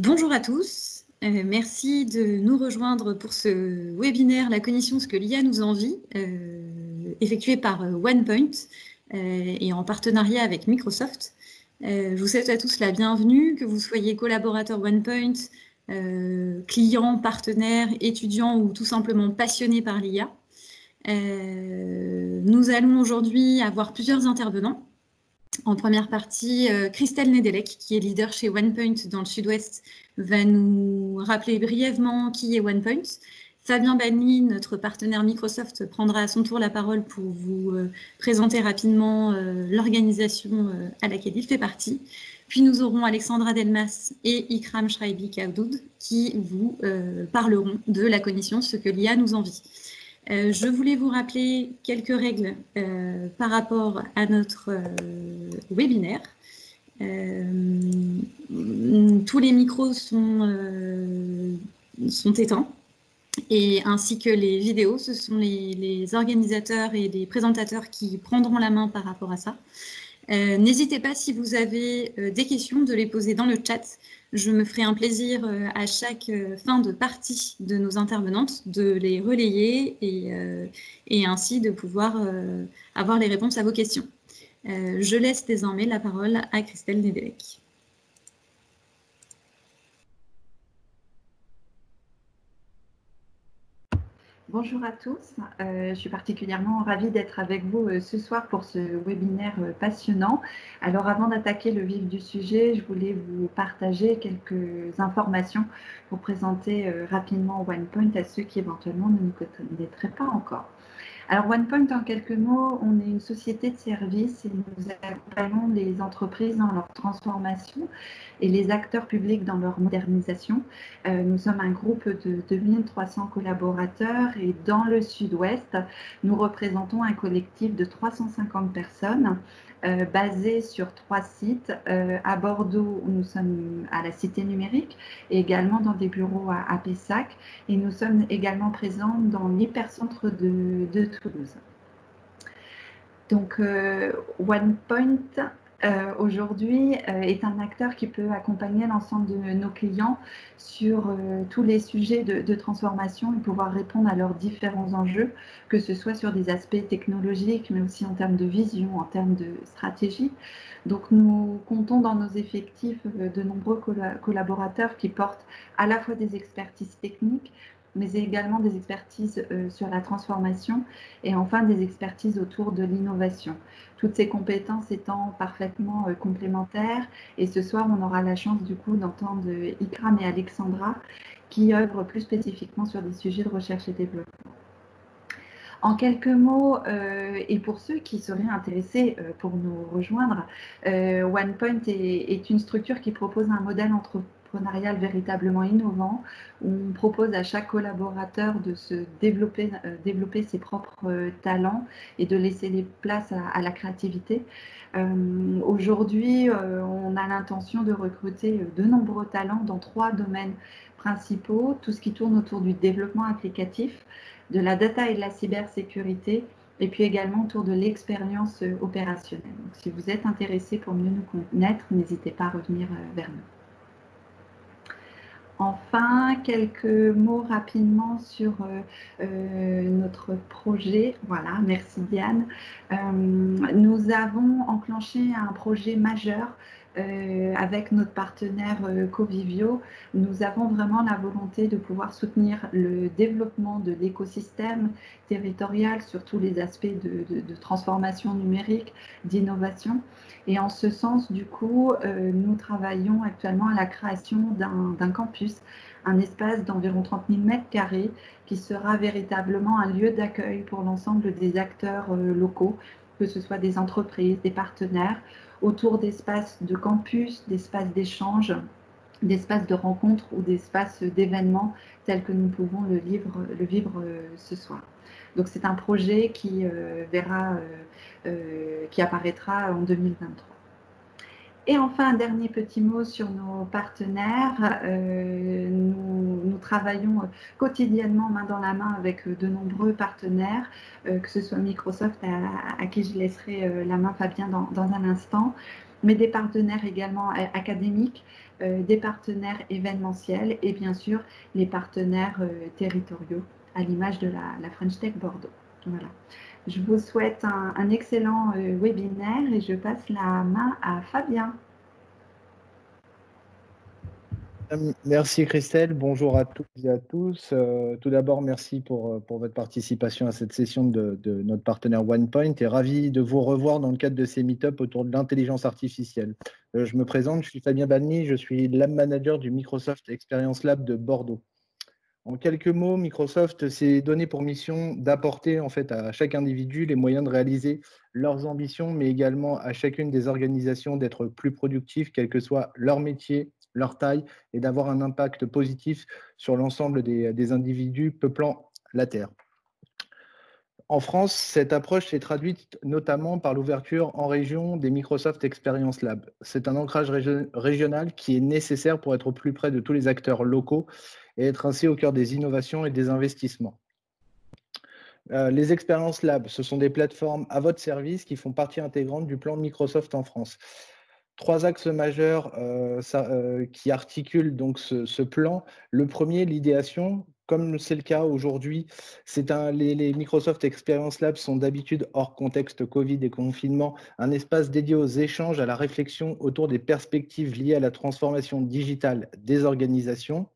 Bonjour à tous, merci de nous rejoindre pour ce webinaire « La cognition, ce que l'IA nous envie », effectué par OnePoint et en partenariat avec Microsoft. Je vous souhaite à tous la bienvenue, que vous soyez collaborateur OnePoint, client, partenaire, étudiant ou tout simplement passionné par l'IA. Nous allons aujourd'hui avoir plusieurs intervenants. En première partie, Christelle Nedelec, qui est leader chez OnePoint dans le Sud-Ouest, va nous rappeler brièvement qui est OnePoint. Fabien Banli, notre partenaire Microsoft, prendra à son tour la parole pour vous présenter rapidement l'organisation à laquelle il fait partie. Puis nous aurons Alexandra Delmas et Ikram Shraibi Kaoudoud qui vous parleront de la cognition, ce que l'IA nous envie. Je voulais vous rappeler quelques règles par rapport à notre webinaire. Tous les micros sont éteints, et ainsi que les vidéos. Ce sont les organisateurs et les présentateurs qui prendront la main par rapport à ça. N'hésitez pas, si vous avez des questions, de les poser dans le chat. Je me ferai un plaisir à chaque fin de partie de nos intervenantes de les relayer et ainsi de pouvoir avoir les réponses à vos questions. Je laisse désormais la parole à Christelle Nedelec. Bonjour à tous, je suis particulièrement ravie d'être avec vous ce soir pour ce webinaire passionnant. Alors avant d'attaquer le vif du sujet, je voulais vous partager quelques informations pour présenter rapidement OnePoint à ceux qui éventuellement ne nous connaîtraient pas encore. Alors OnePoint, en quelques mots, on est une société de services et nous accompagnons les entreprises dans leur transformation et les acteurs publics dans leur modernisation. Nous sommes un groupe de 2300 collaborateurs et dans le Sud-Ouest, nous représentons un collectif de 350 personnes basés sur 3 sites. À Bordeaux, nous sommes à la Cité Numérique et également dans des bureaux à Pessac. Et nous sommes également présents dans l'hypercentre de Toulouse. Donc, OnePoint, aujourd'hui, est un acteur qui peut accompagner l'ensemble de nos clients sur tous les sujets de transformation et pouvoir répondre à leurs différents enjeux, que ce soit sur des aspects technologiques, mais aussi en termes de vision, en termes de stratégie. Donc, nous comptons dans nos effectifs de nombreux collaborateurs qui portent à la fois des expertises techniques, mais également des expertises sur la transformation et enfin des expertises autour de l'innovation. Toutes ces compétences étant parfaitement complémentaires, et ce soir on aura la chance du coup d'entendre Ikram et Alexandra qui œuvrent plus spécifiquement sur des sujets de recherche et développement. En quelques mots, et pour ceux qui seraient intéressés pour nous rejoindre, OnePoint est une structure qui propose un modèle entrepreneurial véritablement innovant, où on propose à chaque collaborateur de se développer ses propres talents et de laisser les places à la créativité. Aujourd'hui, on a l'intention de recruter de nombreux talents dans 3 domaines principaux, tout ce qui tourne autour du développement applicatif, de la data et de la cybersécurité, et puis également autour de l'expérience opérationnelle. Donc, si vous êtes intéressé pour mieux nous connaître, n'hésitez pas à revenir vers nous. Enfin, quelques mots rapidement sur notre projet. Voilà, merci Diane. Nous avons enclenché un projet majeur avec notre partenaire Covivio. Nous avons vraiment la volonté de pouvoir soutenir le développement de l'écosystème territorial sur tous les aspects de transformation numérique, d'innovation. Et en ce sens, du coup, nous travaillons actuellement à la création d'un campus, un espace d'environ 30 000 m² qui sera véritablement un lieu d'accueil pour l'ensemble des acteurs locaux, que ce soit des entreprises, des partenaires, autour d'espaces de campus, d'espaces d'échange, d'espaces de rencontres ou d'espaces d'événements tels que nous pouvons le vivre ce soir. Donc c'est un projet qui qui apparaîtra en 2023. Et enfin, un dernier petit mot sur nos partenaires. Nous travaillons quotidiennement main dans la main avec de nombreux partenaires, que ce soit Microsoft, à qui je laisserai la main, Fabien, dans un instant, mais des partenaires également académiques, des partenaires événementiels et bien sûr les partenaires territoriaux, à l'image de la French Tech Bordeaux. Voilà. Je vous souhaite un excellent webinaire et je passe la main à Fabien. Merci Christelle, bonjour à toutes et à tous. Tout d'abord, merci pour votre participation à cette session de notre partenaire OnePoint et ravi de vous revoir dans le cadre de ces meet-up autour de l'intelligence artificielle. Je me présente, je suis Fabien Banny, je suis Lab Manager du Microsoft Experience Lab de Bordeaux. En quelques mots, Microsoft s'est donné pour mission d'apporter en fait à chaque individu les moyens de réaliser leurs ambitions, mais également à chacune des organisations d'être plus productifs, quel que soit leur métier, leur taille, et d'avoir un impact positif sur l'ensemble des individus peuplant la Terre. En France, cette approche s'est traduite notamment par l'ouverture en région des Microsoft Experience Lab. C'est un ancrage régional qui est nécessaire pour être au plus près de tous les acteurs locaux et être ainsi au cœur des innovations et des investissements. Les Experience Labs, ce sont des plateformes à votre service qui font partie intégrante du plan Microsoft en France. 3 axes majeurs qui articulent donc ce plan. Le premier, l'idéation. Comme c'est le cas aujourd'hui, les Microsoft Experience Labs sont d'habitude hors contexte Covid et confinement, un espace dédié aux échanges, à la réflexion autour des perspectives liées à la transformation digitale des organisations.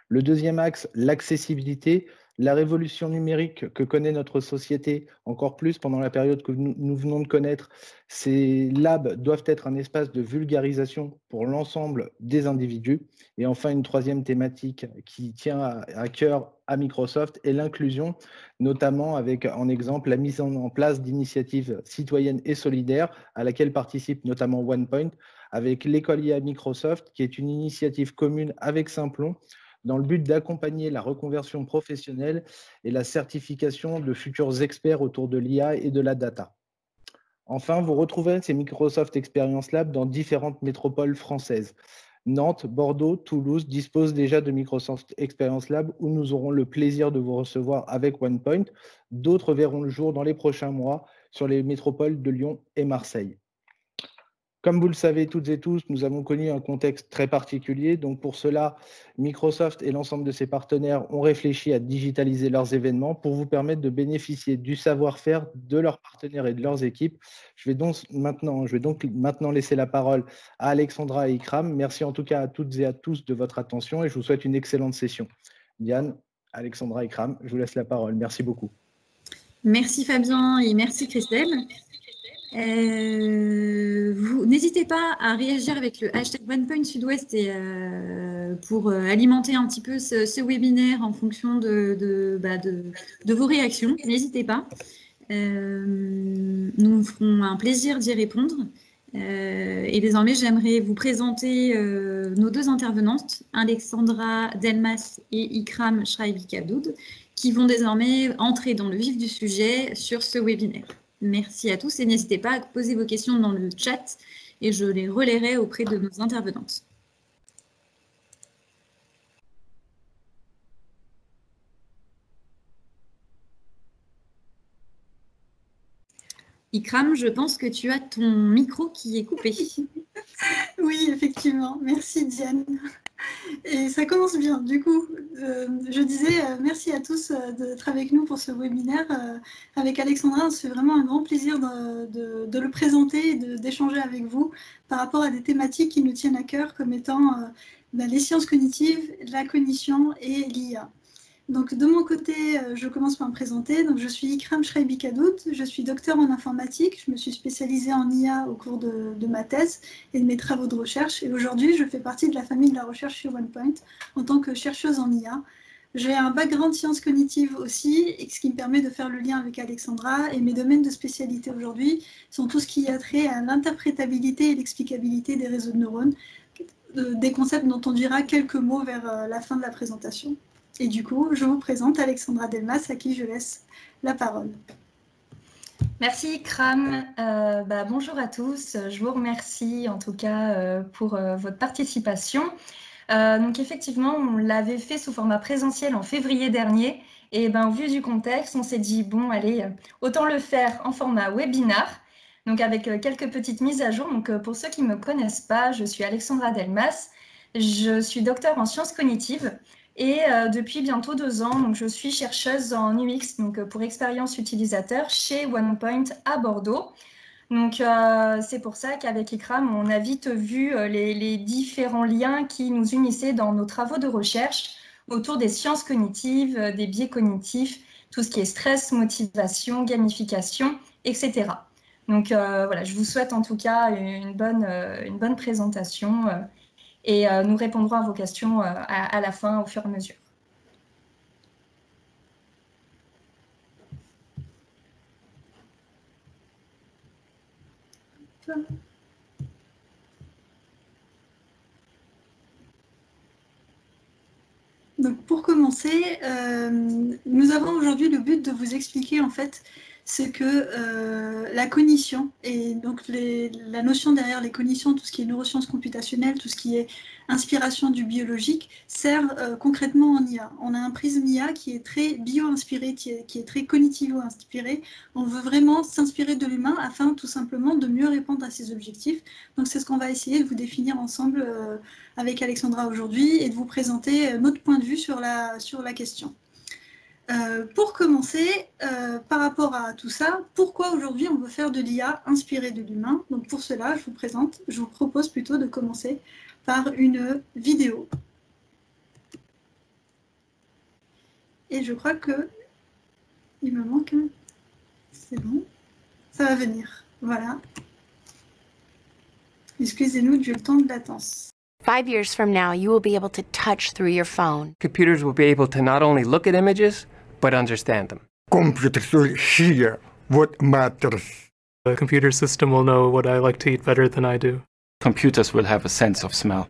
Le deuxième axe, l'accessibilité. La révolution numérique que connaît notre société, encore plus pendant la période que nous venons de connaître, ces labs doivent être un espace de vulgarisation pour l'ensemble des individus. Et enfin, une troisième thématique qui tient à cœur à Microsoft est l'inclusion, notamment avec en exemple la mise en place d'initiatives citoyennes et solidaires à laquelle participe notamment OnePoint, avec l'école IA Microsoft, qui est une initiative commune avec Simplon, dans le but d'accompagner la reconversion professionnelle et la certification de futurs experts autour de l'IA et de la data. Enfin, vous retrouverez ces Microsoft Experience Lab dans différentes métropoles françaises. Nantes, Bordeaux, Toulouse disposent déjà de Microsoft Experience Lab où nous aurons le plaisir de vous recevoir avec OnePoint. D'autres verront le jour dans les prochains mois sur les métropoles de Lyon et Marseille. Comme vous le savez toutes et tous, nous avons connu un contexte très particulier. Donc pour cela, Microsoft et l'ensemble de ses partenaires ont réfléchi à digitaliser leurs événements pour vous permettre de bénéficier du savoir-faire de leurs partenaires et de leurs équipes. Je vais donc maintenant laisser la parole à Alexandra et Ikram. Merci en tout cas à toutes et à tous de votre attention et je vous souhaite une excellente session. Diane, Alexandra, Ikram, je vous laisse la parole. Merci beaucoup. Merci Fabien et merci Christelle. N'hésitez pas à réagir avec le hashtag OnePoint Sud-Ouest et pour alimenter un petit peu ce webinaire en fonction de vos réactions. N'hésitez pas. Nous nous ferons un plaisir d'y répondre. Et désormais, j'aimerais vous présenter nos 2 intervenantes, Alexandra Delmas et Ikram Shraibikadoud, qui vont désormais entrer dans le vif du sujet sur ce webinaire. Merci à tous et n'hésitez pas à poser vos questions dans le chat et je les relayerai auprès de nos intervenantes. Ikram, je pense que tu as ton micro qui est coupé. Oui, effectivement. Merci Diane. Et ça commence bien. Du coup, je disais merci à tous d'être avec nous pour ce webinaire. Avec Alexandra, c'est vraiment un grand plaisir de le présenter et d'échanger avec vous par rapport à des thématiques qui nous tiennent à cœur comme étant les sciences cognitives, la cognition et l'IA. Donc de mon côté, je commence par me présenter. Donc, je suis Ikram Shraibikadoud, je suis docteur en informatique. Je me suis spécialisée en IA au cours de ma thèse et de mes travaux de recherche. Et aujourd'hui, je fais partie de la famille de la recherche chez OnePoint en tant que chercheuse en IA. J'ai un background sciences cognitives aussi, ce qui me permet de faire le lien avec Alexandra. Et mes domaines de spécialité aujourd'hui sont tout ce qui a trait à l'interprétabilité et l'explicabilité des réseaux de neurones, des concepts dont on dira quelques mots vers la fin de la présentation. Et du coup, je vous présente Alexandra Delmas, à qui je laisse la parole. Merci Ikram. Bonjour à tous. Je vous remercie en tout cas pour votre participation. Donc effectivement, on l'avait fait sous format présentiel en février dernier. Et au vu du contexte, on s'est dit, bon, allez, autant le faire en format webinar. Donc avec quelques petites mises à jour. Donc pour ceux qui ne me connaissent pas, je suis Alexandra Delmas. Je suis docteur en sciences cognitives. Et depuis bientôt 2 ans, donc, je suis chercheuse en UX, donc pour expérience utilisateur chez OnePoint à Bordeaux. Donc c'est pour ça qu'avec Ikram, on a vite vu les différents liens qui nous unissaient dans nos travaux de recherche autour des sciences cognitives, des biais cognitifs, tout ce qui est stress, motivation, gamification, etc. Donc voilà, je vous souhaite en tout cas une bonne présentation. Et nous répondrons à vos questions à la fin, au fur et à mesure. Donc pour commencer, nous avons aujourd'hui le but de vous expliquer en fait ce que la cognition et donc la notion derrière les cognitions, tout ce qui est neurosciences computationnelles, tout ce qui est inspiration du biologique, sert concrètement en IA. On a un prisme IA qui est très bio-inspiré, qui est très cognitivo-inspiré. On veut vraiment s'inspirer de l'humain afin tout simplement de mieux répondre à ses objectifs. Donc c'est ce qu'on va essayer de vous définir ensemble avec Alexandra aujourd'hui et de vous présenter notre point de vue sur la question. Pour commencer, par rapport à tout ça, pourquoi aujourd'hui on veut faire de l'IA inspirée de l'humain? Donc pour cela, je vous propose plutôt de commencer par une vidéo. Et je crois que il me manque un... C'est bon, ça va venir. Voilà. Excusez-nous du temps de latence. 5 years from now, you will be able to touch through your phone. Computers will be able to not only look at images, but understand them. Computers will hear what matters. The computer system will know what I like to eat better than I do. Computers will have a sense of smell.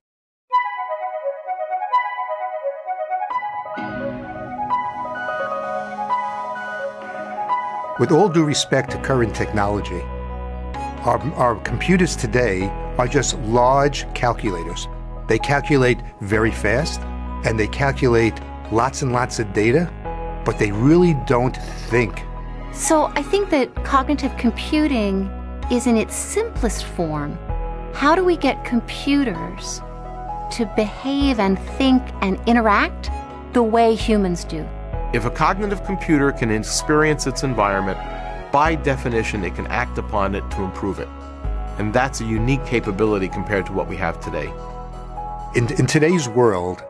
With all due respect to current technology, our computers today are just large calculators. They calculate very fast, and they calculate lots and lots of data, but they really don't think. So I think that cognitive computing is in its simplest form. How do we get computers to behave and think and interact the way humans do? If a cognitive computer can experience its environment, by definition, it can act upon it to improve it. And that's a unique capability compared to what we have today. In today's world,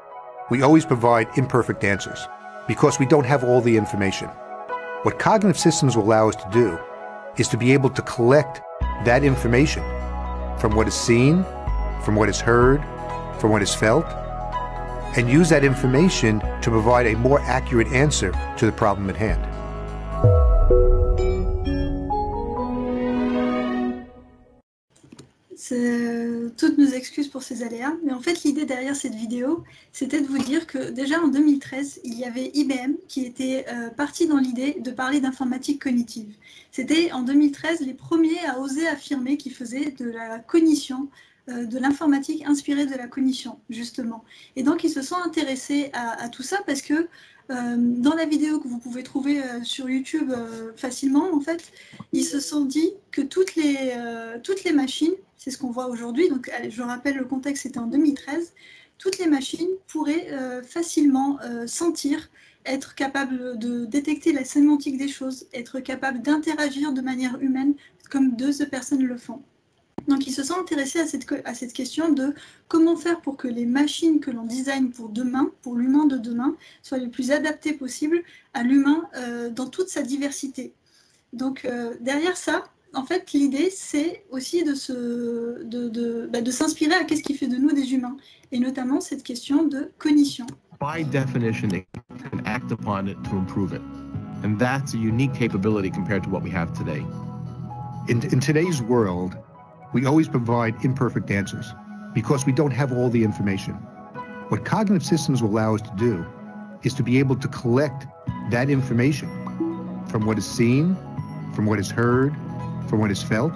we always provide imperfect answers because we don't have all the information. What cognitive systems will allow us to do is to be able to collect that information from what is seen, from what is heard, from what is felt, and use that information to provide a more accurate answer to the problem at hand. Toutes nos excuses pour ces aléas, mais en fait l'idée derrière cette vidéo, c'était de vous dire que déjà en 2013, il y avait IBM qui était parti dans l'idée de parler d'informatique cognitive. C'était en 2013 les premiers à oser affirmer qu'ils faisaient de la cognition, de l'informatique inspirée de la cognition, justement. Et donc ils se sont intéressés à tout ça parce que dans la vidéo que vous pouvez trouver sur YouTube facilement, en fait, ils se sont dit que toutes les machines, c'est ce qu'on voit aujourd'hui, donc allez, je rappelle le contexte, c'était en 2013, toutes les machines pourraient facilement sentir, être capables de détecter la sémantique des choses, être capables d'interagir de manière humaine comme deux personnes le font. Donc ils se sont intéressés à cette question de comment faire pour que les machines que l'on design pour demain, pour l'humain de demain, soient les plus adaptées possibles à l'humain dans toute sa diversité. Donc derrière ça, en fait, l'idée, c'est aussi de s'inspirer à qu'est-ce qui fait de nous des humains, et notamment cette question de cognition. By definition, it can act upon it to improve it. And that's a unique capability compared to what we have today. In today's world, we always provide imperfect answers because we don't have all the information. What cognitive systems will allow us to do is to be able to collect that information from what is seen, from what is heard, from what is felt,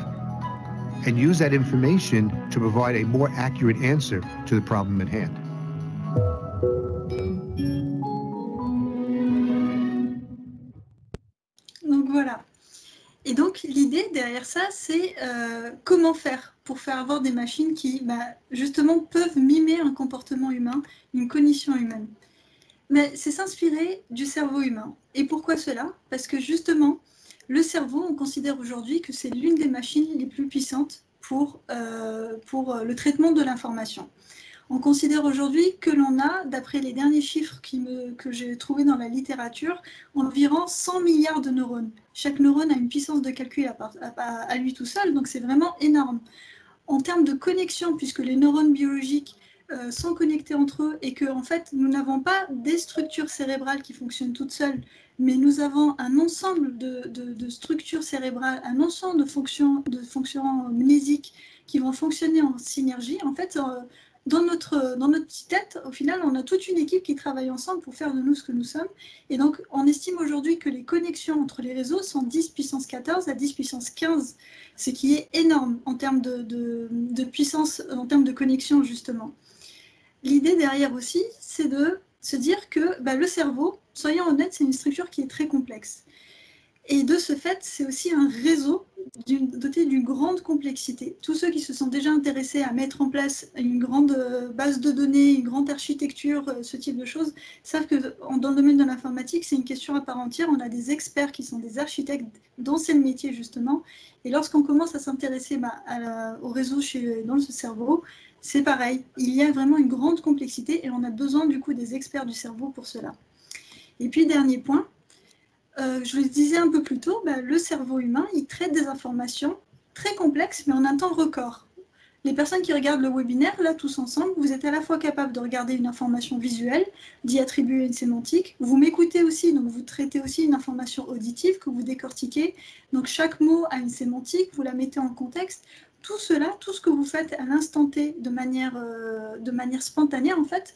and use that information to provide a more accurate answer to the problem at hand. Donc voilà. Et donc l'idée derrière ça, c'est comment faire pour faire avoir des machines qui, justement, peuvent mimer un comportement humain, une cognition humaine. Mais c'est s'inspirer du cerveau humain. Et pourquoi cela? Parce que justement, le cerveau, on considère aujourd'hui que c'est l'une des machines les plus puissantes pour le traitement de l'information. On considère aujourd'hui que l'on a, d'après les derniers chiffres que j'ai trouvés dans la littérature, environ 100 milliards de neurones. Chaque neurone a une puissance de calcul à lui tout seul, donc c'est vraiment énorme. En termes de connexion, puisque les neurones biologiques sont connectés entre eux et que, en fait, nous n'avons pas des structures cérébrales qui fonctionnent toutes seules, mais nous avons un ensemble de structures cérébrales, un ensemble de fonctions mnésiques qui vont fonctionner en synergie. En fait, dans notre petite tête, au final, on a toute une équipe qui travaille ensemble pour faire de nous ce que nous sommes. Et donc, on estime aujourd'hui que les connexions entre les réseaux sont 10 puissance 14 à 10 puissance 15, ce qui est énorme en termes de puissance, en termes de connexion, justement. L'idée derrière aussi, c'est de se dire que le cerveau, soyons honnêtes, c'est une structure qui est très complexe. Et de ce fait, c'est aussi un réseau doté d'une grande complexité. Tous ceux qui se sont déjà intéressés à mettre en place une grande base de données, une grande architecture, ce type de choses, savent que dans le domaine de l'informatique, c'est une question à part entière. On a des experts qui sont des architectes dans ce métier, justement. Et lorsqu'on commence à s'intéresser au réseau dans le cerveau, c'est pareil. Il y a vraiment une grande complexité et on a besoin du coup des experts du cerveau pour cela. Et puis, dernier point, je le disais un peu plus tôt, le cerveau humain, il traite des informations très complexes, mais en un temps record. Les personnes qui regardent le webinaire, là, tous ensemble, vous êtes à la fois capable de regarder une information visuelle, d'y attribuer une sémantique. Vous m'écoutez aussi, donc vous traitez aussi une information auditive que vous décortiquez. Donc chaque mot a une sémantique, vous la mettez en contexte. Tout cela, tout ce que vous faites à l'instant T de manière spontanée, en fait,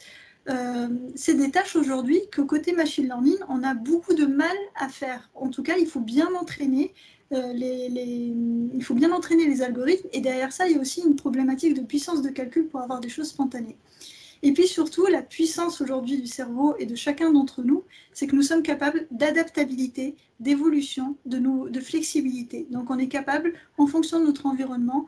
c'est des tâches aujourd'hui que côté machine learning, on a beaucoup de mal à faire. En tout cas, il faut bien entraîner les algorithmes. Et derrière ça, il y a aussi une problématique de puissance de calcul pour avoir des choses spontanées. Et puis surtout, la puissance aujourd'hui du cerveau et de chacun d'entre nous, c'est que nous sommes capables d'adaptabilité, d'évolution, de flexibilité. Donc on est capable, en fonction de notre environnement,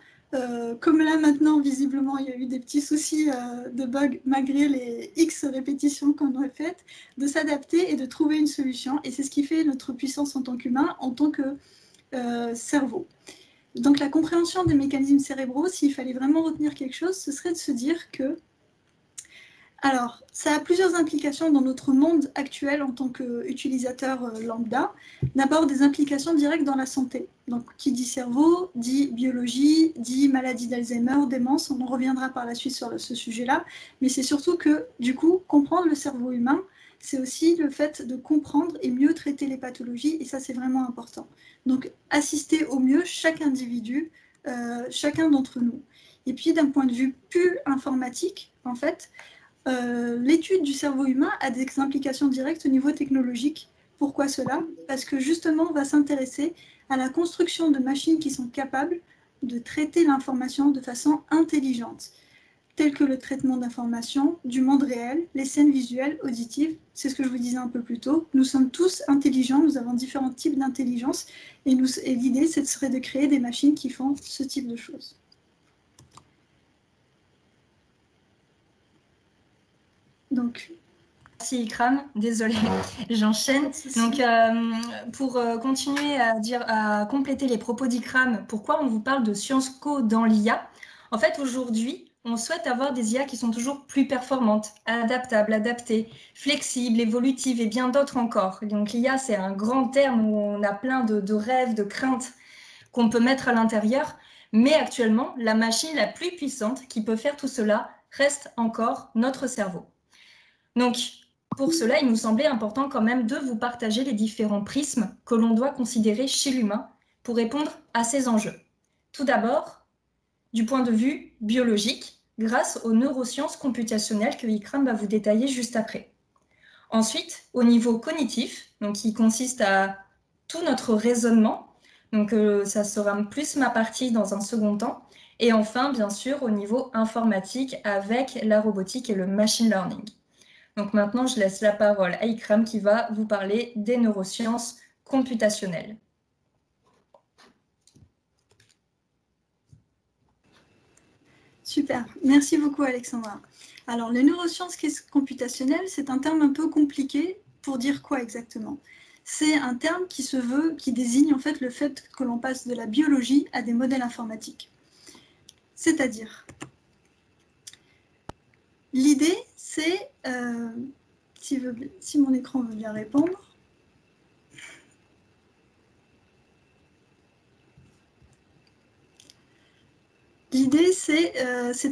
comme là maintenant, visiblement, il y a eu des petits soucis de bugs malgré les X répétitions qu'on a faites, de s'adapter et de trouver une solution. Et c'est ce qui fait notre puissance en tant qu'humain, en tant que cerveau. Donc la compréhension des mécanismes cérébraux, s'il fallait vraiment retenir quelque chose, ce serait de se dire que alors, ça a plusieurs implications dans notre monde actuel en tant qu'utilisateur lambda. D'abord, des implications directes dans la santé. Donc, qui dit cerveau, dit biologie, dit maladie d'Alzheimer, démence. On en reviendra par la suite sur ce sujet-là. Mais c'est surtout que, du coup, comprendre le cerveau humain, c'est aussi le fait de comprendre et mieux traiter les pathologies. Et ça, c'est vraiment important. Donc, assister au mieux chaque individu, chacun d'entre nous. Et puis, d'un point de vue plus informatique, en fait, l'étude du cerveau humain a des implications directes au niveau technologique. Pourquoi cela? Parce que justement, on va s'intéresser à la construction de machines qui sont capables de traiter l'information de façon intelligente, telles que le traitement d'informations du monde réel, les scènes visuelles, auditives. C'est ce que je vous disais un peu plus tôt. Nous sommes tous intelligents, nous avons différents types d'intelligence et l'idée, ce serait de créer des machines qui font ce type de choses. Donc, merci Ikram, désolée, j'enchaîne. Donc, pour continuer à compléter les propos d'Ikram, pourquoi on vous parle de Sciences Co dans l'IA? En fait, aujourd'hui, on souhaite avoir des IA qui sont toujours plus performantes, adaptables, adaptées, flexibles, évolutives et bien d'autres encore. Donc, l'IA, c'est un grand terme où on a plein de rêves, de craintes qu'on peut mettre à l'intérieur. Mais actuellement, la machine la plus puissante qui peut faire tout cela reste encore notre cerveau. Donc, pour cela, il nous semblait important quand même de vous partager les différents prismes que l'on doit considérer chez l'humain pour répondre à ces enjeux. Tout d'abord, du point de vue biologique, grâce aux neurosciences computationnelles que Ikram va vous détailler juste après. Ensuite, au niveau cognitif, donc qui consiste à tout notre raisonnement, Donc, ça sera plus ma partie dans un second temps. Et enfin, bien sûr, au niveau informatique avec la robotique et le machine learning. Donc maintenant, je laisse la parole à Ikram qui va vous parler des neurosciences computationnelles. Super, merci beaucoup Alexandra. Alors les neurosciences computationnelles, c'est un terme un peu compliqué pour dire quoi exactement? C'est un terme qui se veut, qui désigne en fait le fait que l'on passe de la biologie à des modèles informatiques. C'est-à-dire, l'idée c'est, si mon écran veut bien répondre, l'idée, c'est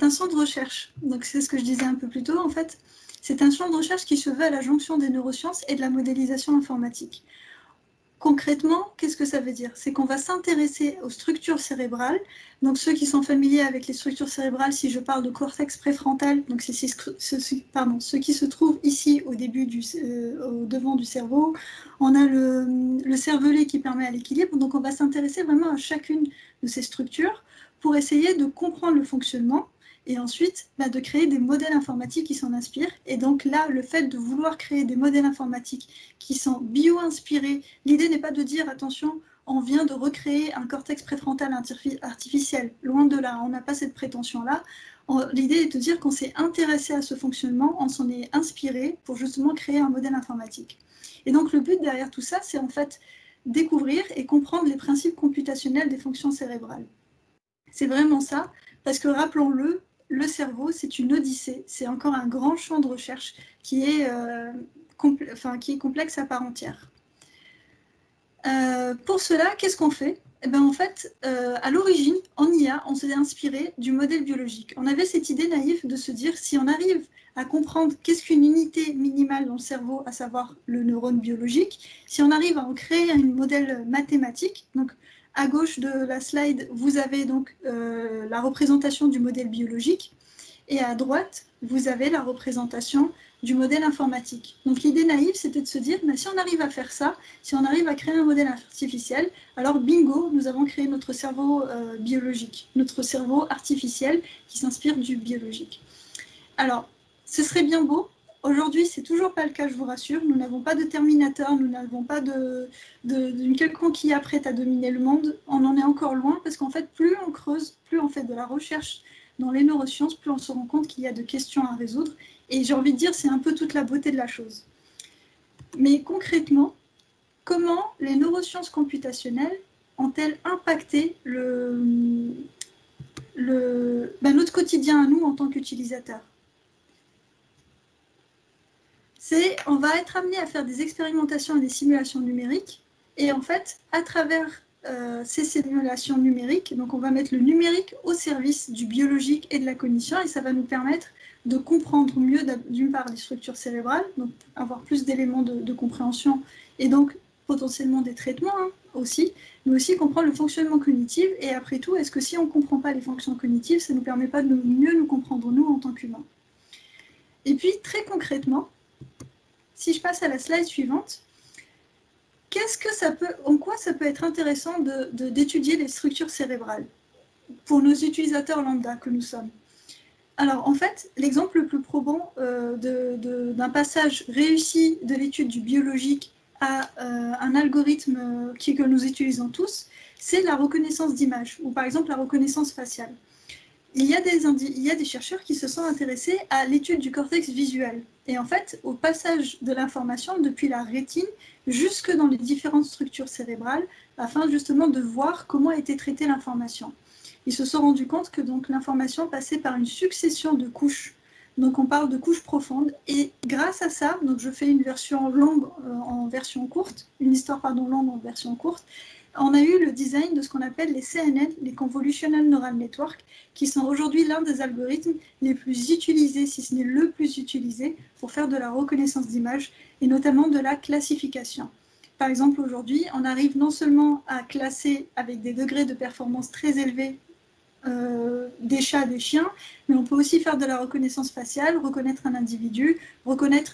un champ de recherche. Donc, c'est ce que je disais un peu plus tôt, en fait. C'est un champ de recherche qui se veut à la jonction des neurosciences et de la modélisation informatique. Concrètement, qu'est-ce que ça veut dire? C'est qu'on va s'intéresser aux structures cérébrales. Donc, ceux qui sont familiers avec les structures cérébrales, si je parle de cortex préfrontal, donc c'est ceux qui se trouvent ici au devant du cerveau. On a le cervelet qui permet à l'équilibre. Donc, on va s'intéresser vraiment à chacune de ces structures pour essayer de comprendre le fonctionnement et ensuite de créer des modèles informatiques qui s'en inspirent. Et donc là, le fait de vouloir créer des modèles informatiques qui sont bio-inspirés, l'idée n'est pas de dire, attention, on vient de recréer un cortex préfrontal artificiel. Loin de là, on n'a pas cette prétention-là. L'idée est de dire qu'on s'est intéressé à ce fonctionnement, on s'en est inspiré pour justement créer un modèle informatique. Et donc le but derrière tout ça, c'est en fait découvrir et comprendre les principes computationnels des fonctions cérébrales. C'est vraiment ça, parce que rappelons-le, le cerveau, c'est une odyssée, c'est encore un grand champ de recherche qui est complexe à part entière. Pour cela, qu'est-ce qu'on fait? Eh bien, en fait, à l'origine, en IA, on s'est inspiré du modèle biologique. On avait cette idée naïve de se dire, si on arrive à comprendre qu'est-ce qu'une unité minimale dans le cerveau, à savoir le neurone biologique, si on arrive à en créer un modèle mathématique, donc à gauche de la slide, vous avez donc la représentation du modèle biologique et à droite, vous avez la représentation du modèle informatique. Donc l'idée naïve, c'était de se dire, si on arrive à faire ça, si on arrive à créer un modèle artificiel, alors bingo, nous avons créé notre cerveau biologique, notre cerveau artificiel qui s'inspire du biologique. Alors, ce serait bien beau. Aujourd'hui, ce n'est toujours pas le cas, je vous rassure. Nous n'avons pas de Terminator, nous n'avons pas d'une quelconque IA prête à dominer le monde. On en est encore loin parce qu'en fait, plus on creuse, plus on fait de la recherche dans les neurosciences, plus on se rend compte qu'il y a de questions à résoudre. Et j'ai envie de dire, c'est un peu toute la beauté de la chose. Mais concrètement, comment les neurosciences computationnelles ont-elles impacté notre quotidien à nous en tant qu'utilisateurs? On va être amené à faire des expérimentations et des simulations numériques. Et en fait, à travers ces simulations numériques, donc on va mettre le numérique au service du biologique et de la cognition, et ça va nous permettre de comprendre mieux, d'une part, les structures cérébrales, donc avoir plus d'éléments de compréhension, et donc potentiellement des traitements aussi, mais aussi comprendre le fonctionnement cognitif. Et après tout, est-ce que si on ne comprend pas les fonctions cognitives, ça ne nous permet pas de mieux nous comprendre nous en tant qu'humains? Et puis, très concrètement, si je passe à la slide suivante, en quoi ça peut être intéressant d'étudier les structures cérébrales pour nos utilisateurs lambda que nous sommes? Alors en fait, l'exemple le plus probant d'un passage réussi de l'étude du biologique à un algorithme que nous utilisons tous, c'est la reconnaissance d'images, ou par exemple la reconnaissance faciale. Il y a des chercheurs qui se sont intéressés à l'étude du cortex visuel. Et en fait, au passage de l'information depuis la rétine jusque dans les différentes structures cérébrales, afin justement de voir comment a été traitée l'information. Ils se sont rendus compte que l'information passait par une succession de couches. Donc on parle de couches profondes. Et grâce à ça, donc je fais une version longue en version courte, une histoire longue en version courte, on a eu le design de ce qu'on appelle les CNN, les Convolutional Neural Network, qui sont aujourd'hui l'un des algorithmes les plus utilisés, si ce n'est le plus utilisé, pour faire de la reconnaissance d'images et notamment de la classification. Par exemple, aujourd'hui, on arrive non seulement à classer avec des degrés de performance très élevés des chats, des chiens, mais on peut aussi faire de la reconnaissance faciale, reconnaître un individu,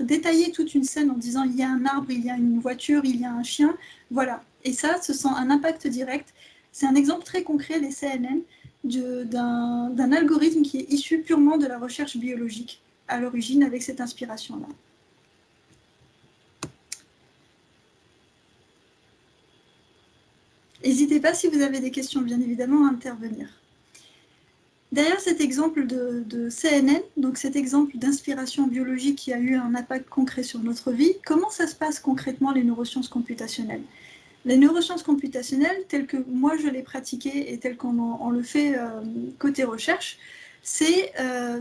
détailler toute une scène en disant il y a un arbre, il y a une voiture, il y a un chien, voilà. Et ça, ce sont un impact direct. C'est un exemple très concret, les CNN, d'un algorithme qui est issu purement de la recherche biologique à l'origine avec cette inspiration-là. N'hésitez pas, si vous avez des questions, bien évidemment, à intervenir. Derrière cet exemple de CNN, donc cet exemple d'inspiration biologique qui a eu un impact concret sur notre vie, comment ça se passe concrètement les neurosciences computationnelles? Les neurosciences computationnelles, telles que moi je les pratiquais et telles qu'on le fait côté recherche, c'est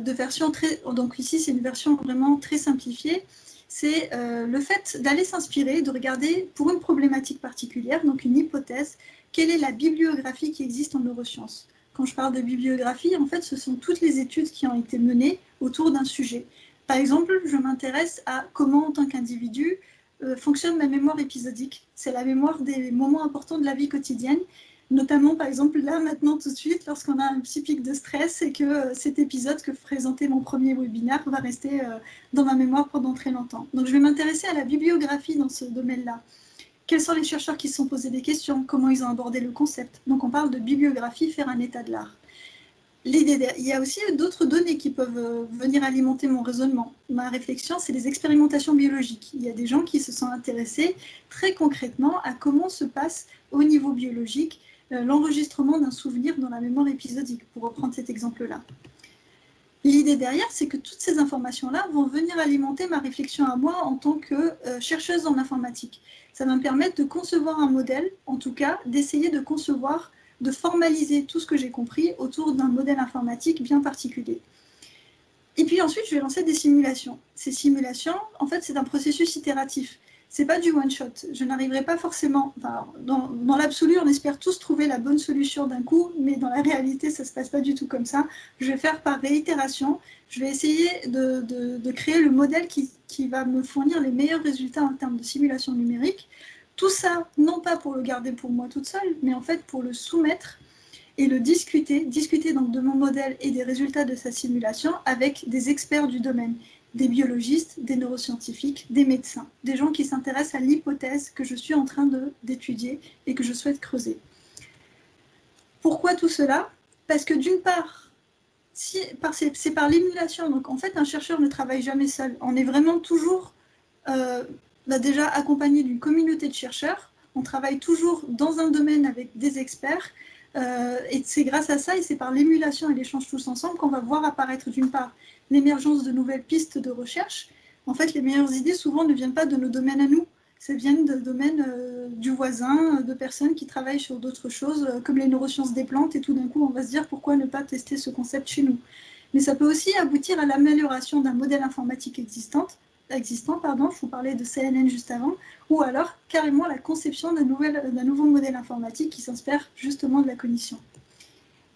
de version très... Donc ici, c'est une version vraiment très simplifiée. C'est le fait d'aller s'inspirer, de regarder pour une problématique particulière, donc une hypothèse, quelle est la bibliographie qui existe en neurosciences. Quand je parle de bibliographie, en fait, ce sont toutes les études qui ont été menées autour d'un sujet. Par exemple, je m'intéresse à comment, en tant qu'individu, fonctionne ma mémoire épisodique. C'est la mémoire des moments importants de la vie quotidienne, notamment, par exemple, là, maintenant, tout de suite, lorsqu'on a un petit pic de stress et que cet épisode que présentait mon premier webinaire va rester dans ma mémoire pendant très longtemps. Donc, je vais m'intéresser à la bibliographie dans ce domaine-là. Quels sont les chercheurs qui se sont posés des questions? Comment ils ont abordé le concept? Donc, on parle de bibliographie, faire un état de l'art. Il y a aussi d'autres données qui peuvent venir alimenter mon raisonnement. Ma réflexion, c'est les expérimentations biologiques. Il y a des gens qui se sont intéressés très concrètement à comment se passe au niveau biologique l'enregistrement d'un souvenir dans la mémoire épisodique, pour reprendre cet exemple-là. L'idée derrière, c'est que toutes ces informations-là vont venir alimenter ma réflexion à moi en tant que chercheuse en informatique. Ça va me permettre de concevoir un modèle, en tout cas, d'essayer de concevoir, de formaliser tout ce que j'ai compris autour d'un modèle informatique bien particulier. Et puis ensuite, je vais lancer des simulations. Ces simulations, en fait, c'est un processus itératif. C'est pas du one-shot. Je n'arriverai pas forcément... Enfin, dans l'absolu, on espère tous trouver la bonne solution d'un coup, mais dans la réalité, ça ne se passe pas du tout comme ça. Je vais faire par réitération. Je vais essayer de créer le modèle qui va me fournir les meilleurs résultats en termes de simulation numérique. Tout ça, non pas pour le garder pour moi toute seule, mais en fait pour le soumettre et le discuter donc de mon modèle et des résultats de sa simulation avec des experts du domaine, des biologistes, des neuroscientifiques, des médecins, des gens qui s'intéressent à l'hypothèse que je suis en train d'étudier et que je souhaite creuser. Pourquoi tout cela? Parce que d'une part, c'est par l'émulation. Donc en fait, un chercheur ne travaille jamais seul. On est vraiment toujours déjà accompagné d'une communauté de chercheurs. On travaille toujours dans un domaine avec des experts. Et c'est grâce à ça et c'est par l'émulation et l'échange tous ensemble qu'on va voir apparaître d'une part l'émergence de nouvelles pistes de recherche. En fait, les meilleures idées souvent ne viennent pas de nos domaines à nous, ça vient de domaines du voisin, de personnes qui travaillent sur d'autres choses comme les neurosciences des plantes et tout d'un coup on va se dire pourquoi ne pas tester ce concept chez nous. Mais ça peut aussi aboutir à l'amélioration d'un modèle informatique existant, je vous parlais de CNN juste avant, ou alors carrément la conception d'un nouveau modèle informatique qui s'inspire justement de la cognition.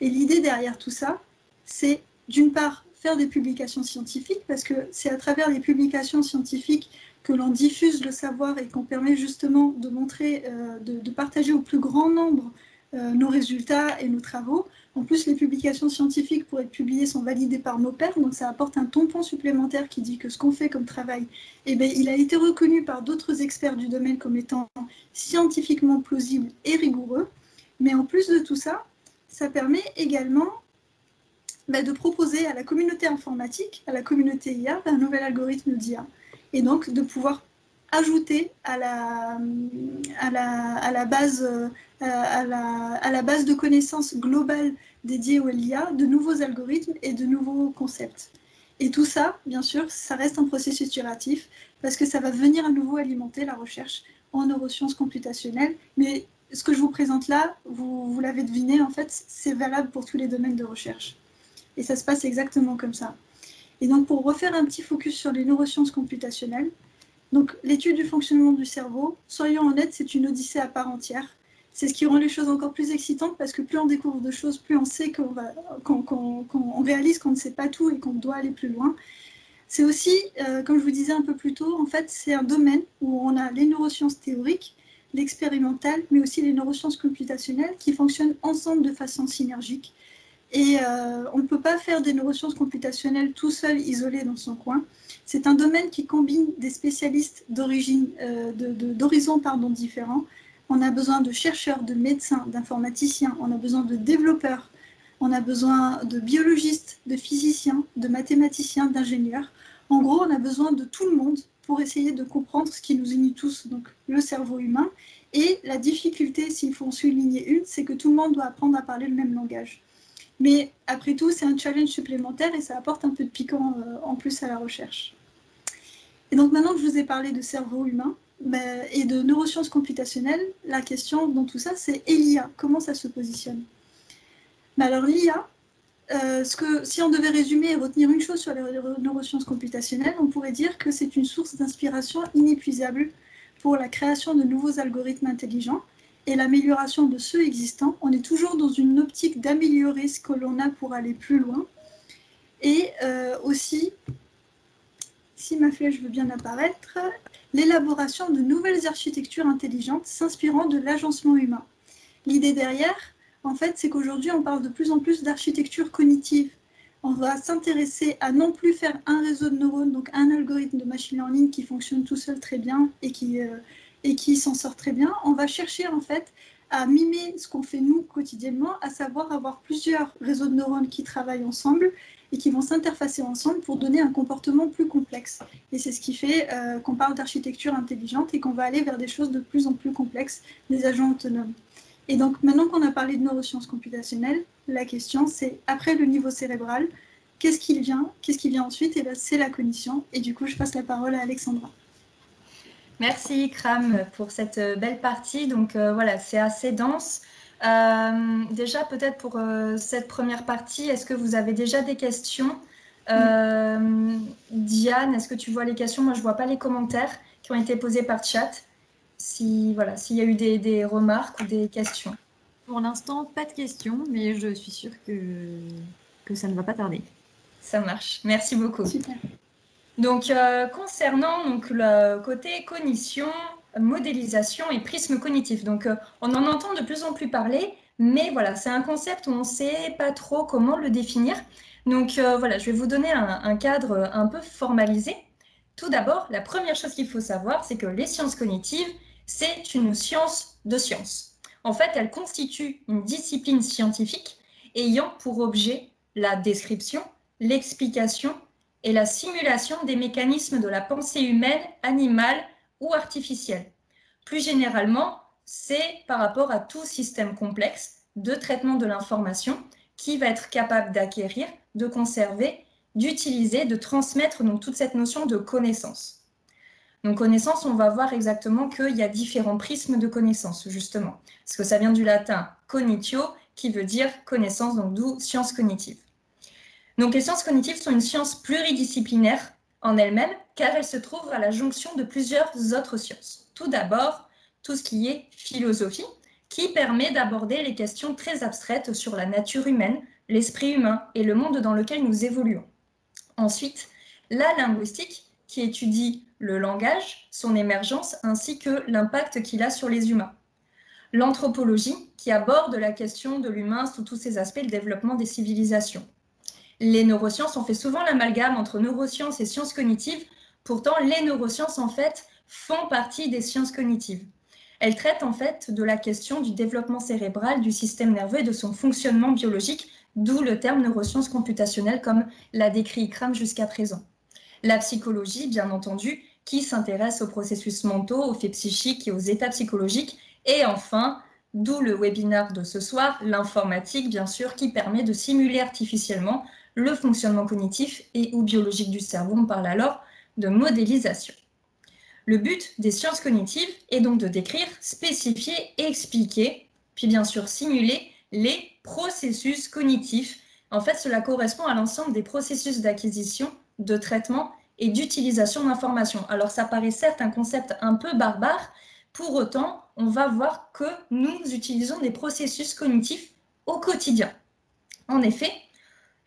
Et l'idée derrière tout ça, c'est d'une part faire des publications scientifiques, parce que c'est à travers les publications scientifiques que l'on diffuse le savoir et qu'on permet justement de montrer, de partager au plus grand nombre nos résultats et nos travaux. En plus, les publications scientifiques pour être publiées sont validées par nos pairs, donc ça apporte un tampon supplémentaire qui dit que ce qu'on fait comme travail, il a été reconnu par d'autres experts du domaine comme étant scientifiquement plausible et rigoureux. Mais en plus de tout ça, ça permet également de proposer à la communauté informatique, à la communauté IA, un nouvel algorithme d'IA. Et donc de pouvoir ajouter à la base de connaissances globales dédiées au LIA de nouveaux algorithmes et de nouveaux concepts. Et tout ça, bien sûr, ça reste un processus itératif parce que ça va venir à nouveau alimenter la recherche en neurosciences computationnelles. Mais ce que je vous présente là, vous l'avez deviné, en fait, c'est valable pour tous les domaines de recherche. Et ça se passe exactement comme ça. Et donc, pour refaire un petit focus sur les neurosciences computationnelles, donc l'étude du fonctionnement du cerveau, soyons honnêtes, c'est une odyssée à part entière. C'est ce qui rend les choses encore plus excitantes parce que plus on découvre de choses, plus on sait qu'on réalise qu'on ne sait pas tout et qu'on doit aller plus loin. C'est aussi, comme je vous disais un peu plus tôt, en fait, c'est un domaine où on a les neurosciences théoriques, l'expérimental, mais aussi les neurosciences computationnelles qui fonctionnent ensemble de façon synergique. Et on ne peut pas faire des neurosciences computationnelles tout seul, isolé dans son coin. C'est un domaine qui combine des spécialistes d'horizons différents. On a besoin de chercheurs, de médecins, d'informaticiens, on a besoin de développeurs, on a besoin de biologistes, de physiciens, de mathématiciens, d'ingénieurs. En gros, on a besoin de tout le monde pour essayer de comprendre ce qui nous unit tous, donc le cerveau humain. Et la difficulté, s'il faut en souligner une, c'est que tout le monde doit apprendre à parler le même langage. Mais après tout, c'est un challenge supplémentaire et ça apporte un peu de piquant en plus à la recherche. Et donc maintenant que je vous ai parlé de cerveau humain et de neurosciences computationnelles, la question dans tout ça, c'est l'IA. Comment ça se positionne? Alors l'IA, si on devait résumer et retenir une chose sur les neurosciences computationnelles, on pourrait dire que c'est une source d'inspiration inépuisable pour la création de nouveaux algorithmes intelligents et l'amélioration de ceux existants. On est toujours dans une optique d'améliorer ce que l'on a pour aller plus loin. Et aussi, si ma flèche veut bien apparaître, l'élaboration de nouvelles architectures intelligentes s'inspirant de l'agencement humain. L'idée derrière, en fait, c'est qu'aujourd'hui, on parle de plus en plus d'architecture cognitive. On va s'intéresser à non plus faire un réseau de neurones, donc un algorithme de machine learning qui fonctionne tout seul très bien et qui s'en sort très bien. On va chercher en fait à mimer ce qu'on fait nous quotidiennement, à savoir avoir plusieurs réseaux de neurones qui travaillent ensemble et qui vont s'interfacer ensemble pour donner un comportement plus complexe. Et c'est ce qui fait qu'on parle d'architecture intelligente et qu'on va aller vers des choses de plus en plus complexes, des agents autonomes. Et donc maintenant qu'on a parlé de neurosciences computationnelles, la question c'est, après le niveau cérébral, qu'est-ce qui vient ensuite? Et bien, c'est la cognition. Et du coup, je passe la parole à Alexandra. Merci Kram pour cette belle partie. Donc voilà, c'est assez dense. Déjà, peut-être pour cette première partie, est-ce que vous avez déjà des questions? Diane, est-ce que tu vois les questions? Moi, je ne vois pas les commentaires qui ont été posés par chat. S'il y a eu des remarques ou des questions. Pour l'instant, pas de questions, mais je suis sûre que ça ne va pas tarder. Ça marche. Merci beaucoup. Super. Donc, concernant le côté cognition, modélisation et prisme cognitif. Donc, on en entend de plus en plus parler, mais voilà, c'est un concept où on ne sait pas trop comment le définir. Donc, voilà, je vais vous donner un cadre un peu formalisé. Tout d'abord, la première chose qu'il faut savoir, c'est que les sciences cognitives, c'est une science de sciences. En fait, elle constitue une discipline scientifique ayant pour objet la description, l'explication et la simulation des mécanismes de la pensée humaine, animale ou artificielle. Plus généralement, c'est par rapport à tout système complexe de traitement de l'information qui va être capable d'acquérir, de conserver, d'utiliser, de transmettre donc toute cette notion de connaissance. Donc connaissance, on va voir exactement qu'il y a différents prismes de connaissance, justement. Parce que ça vient du latin cognitio, qui veut dire connaissance, donc d'où sciences cognitives. Donc les sciences cognitives sont une science pluridisciplinaire en elle-même, car elle se trouve à la jonction de plusieurs autres sciences. Tout d'abord, tout ce qui est philosophie, qui permet d'aborder les questions très abstraites sur la nature humaine, l'esprit humain et le monde dans lequel nous évoluons. Ensuite, la linguistique, qui étudie le langage, son émergence, ainsi que l'impact qu'il a sur les humains. L'anthropologie, qui aborde la question de l'humain sous tous ses aspects, le développement des civilisations. Les neurosciences, on fait souvent l'amalgame entre neurosciences et sciences cognitives. Pourtant, les neurosciences, en fait, font partie des sciences cognitives. Elles traitent, en fait, de la question du développement cérébral, du système nerveux et de son fonctionnement biologique, d'où le terme neurosciences computationnelles, comme l'a décrit Ikram jusqu'à présent. La psychologie, bien entendu, qui s'intéresse aux processus mentaux, aux faits psychiques et aux états psychologiques. Et enfin, d'où le webinaire de ce soir, l'informatique, bien sûr, qui permet de simuler artificiellement le fonctionnement cognitif et ou biologique du cerveau. On parle alors de modélisation. Le but des sciences cognitives est donc de décrire, spécifier et expliquer, puis bien sûr simuler les processus cognitifs. En fait, cela correspond à l'ensemble des processus d'acquisition, de traitement et d'utilisation d'informations. Alors ça paraît certes un concept un peu barbare, pour autant, on va voir que nous utilisons des processus cognitifs au quotidien. En effet,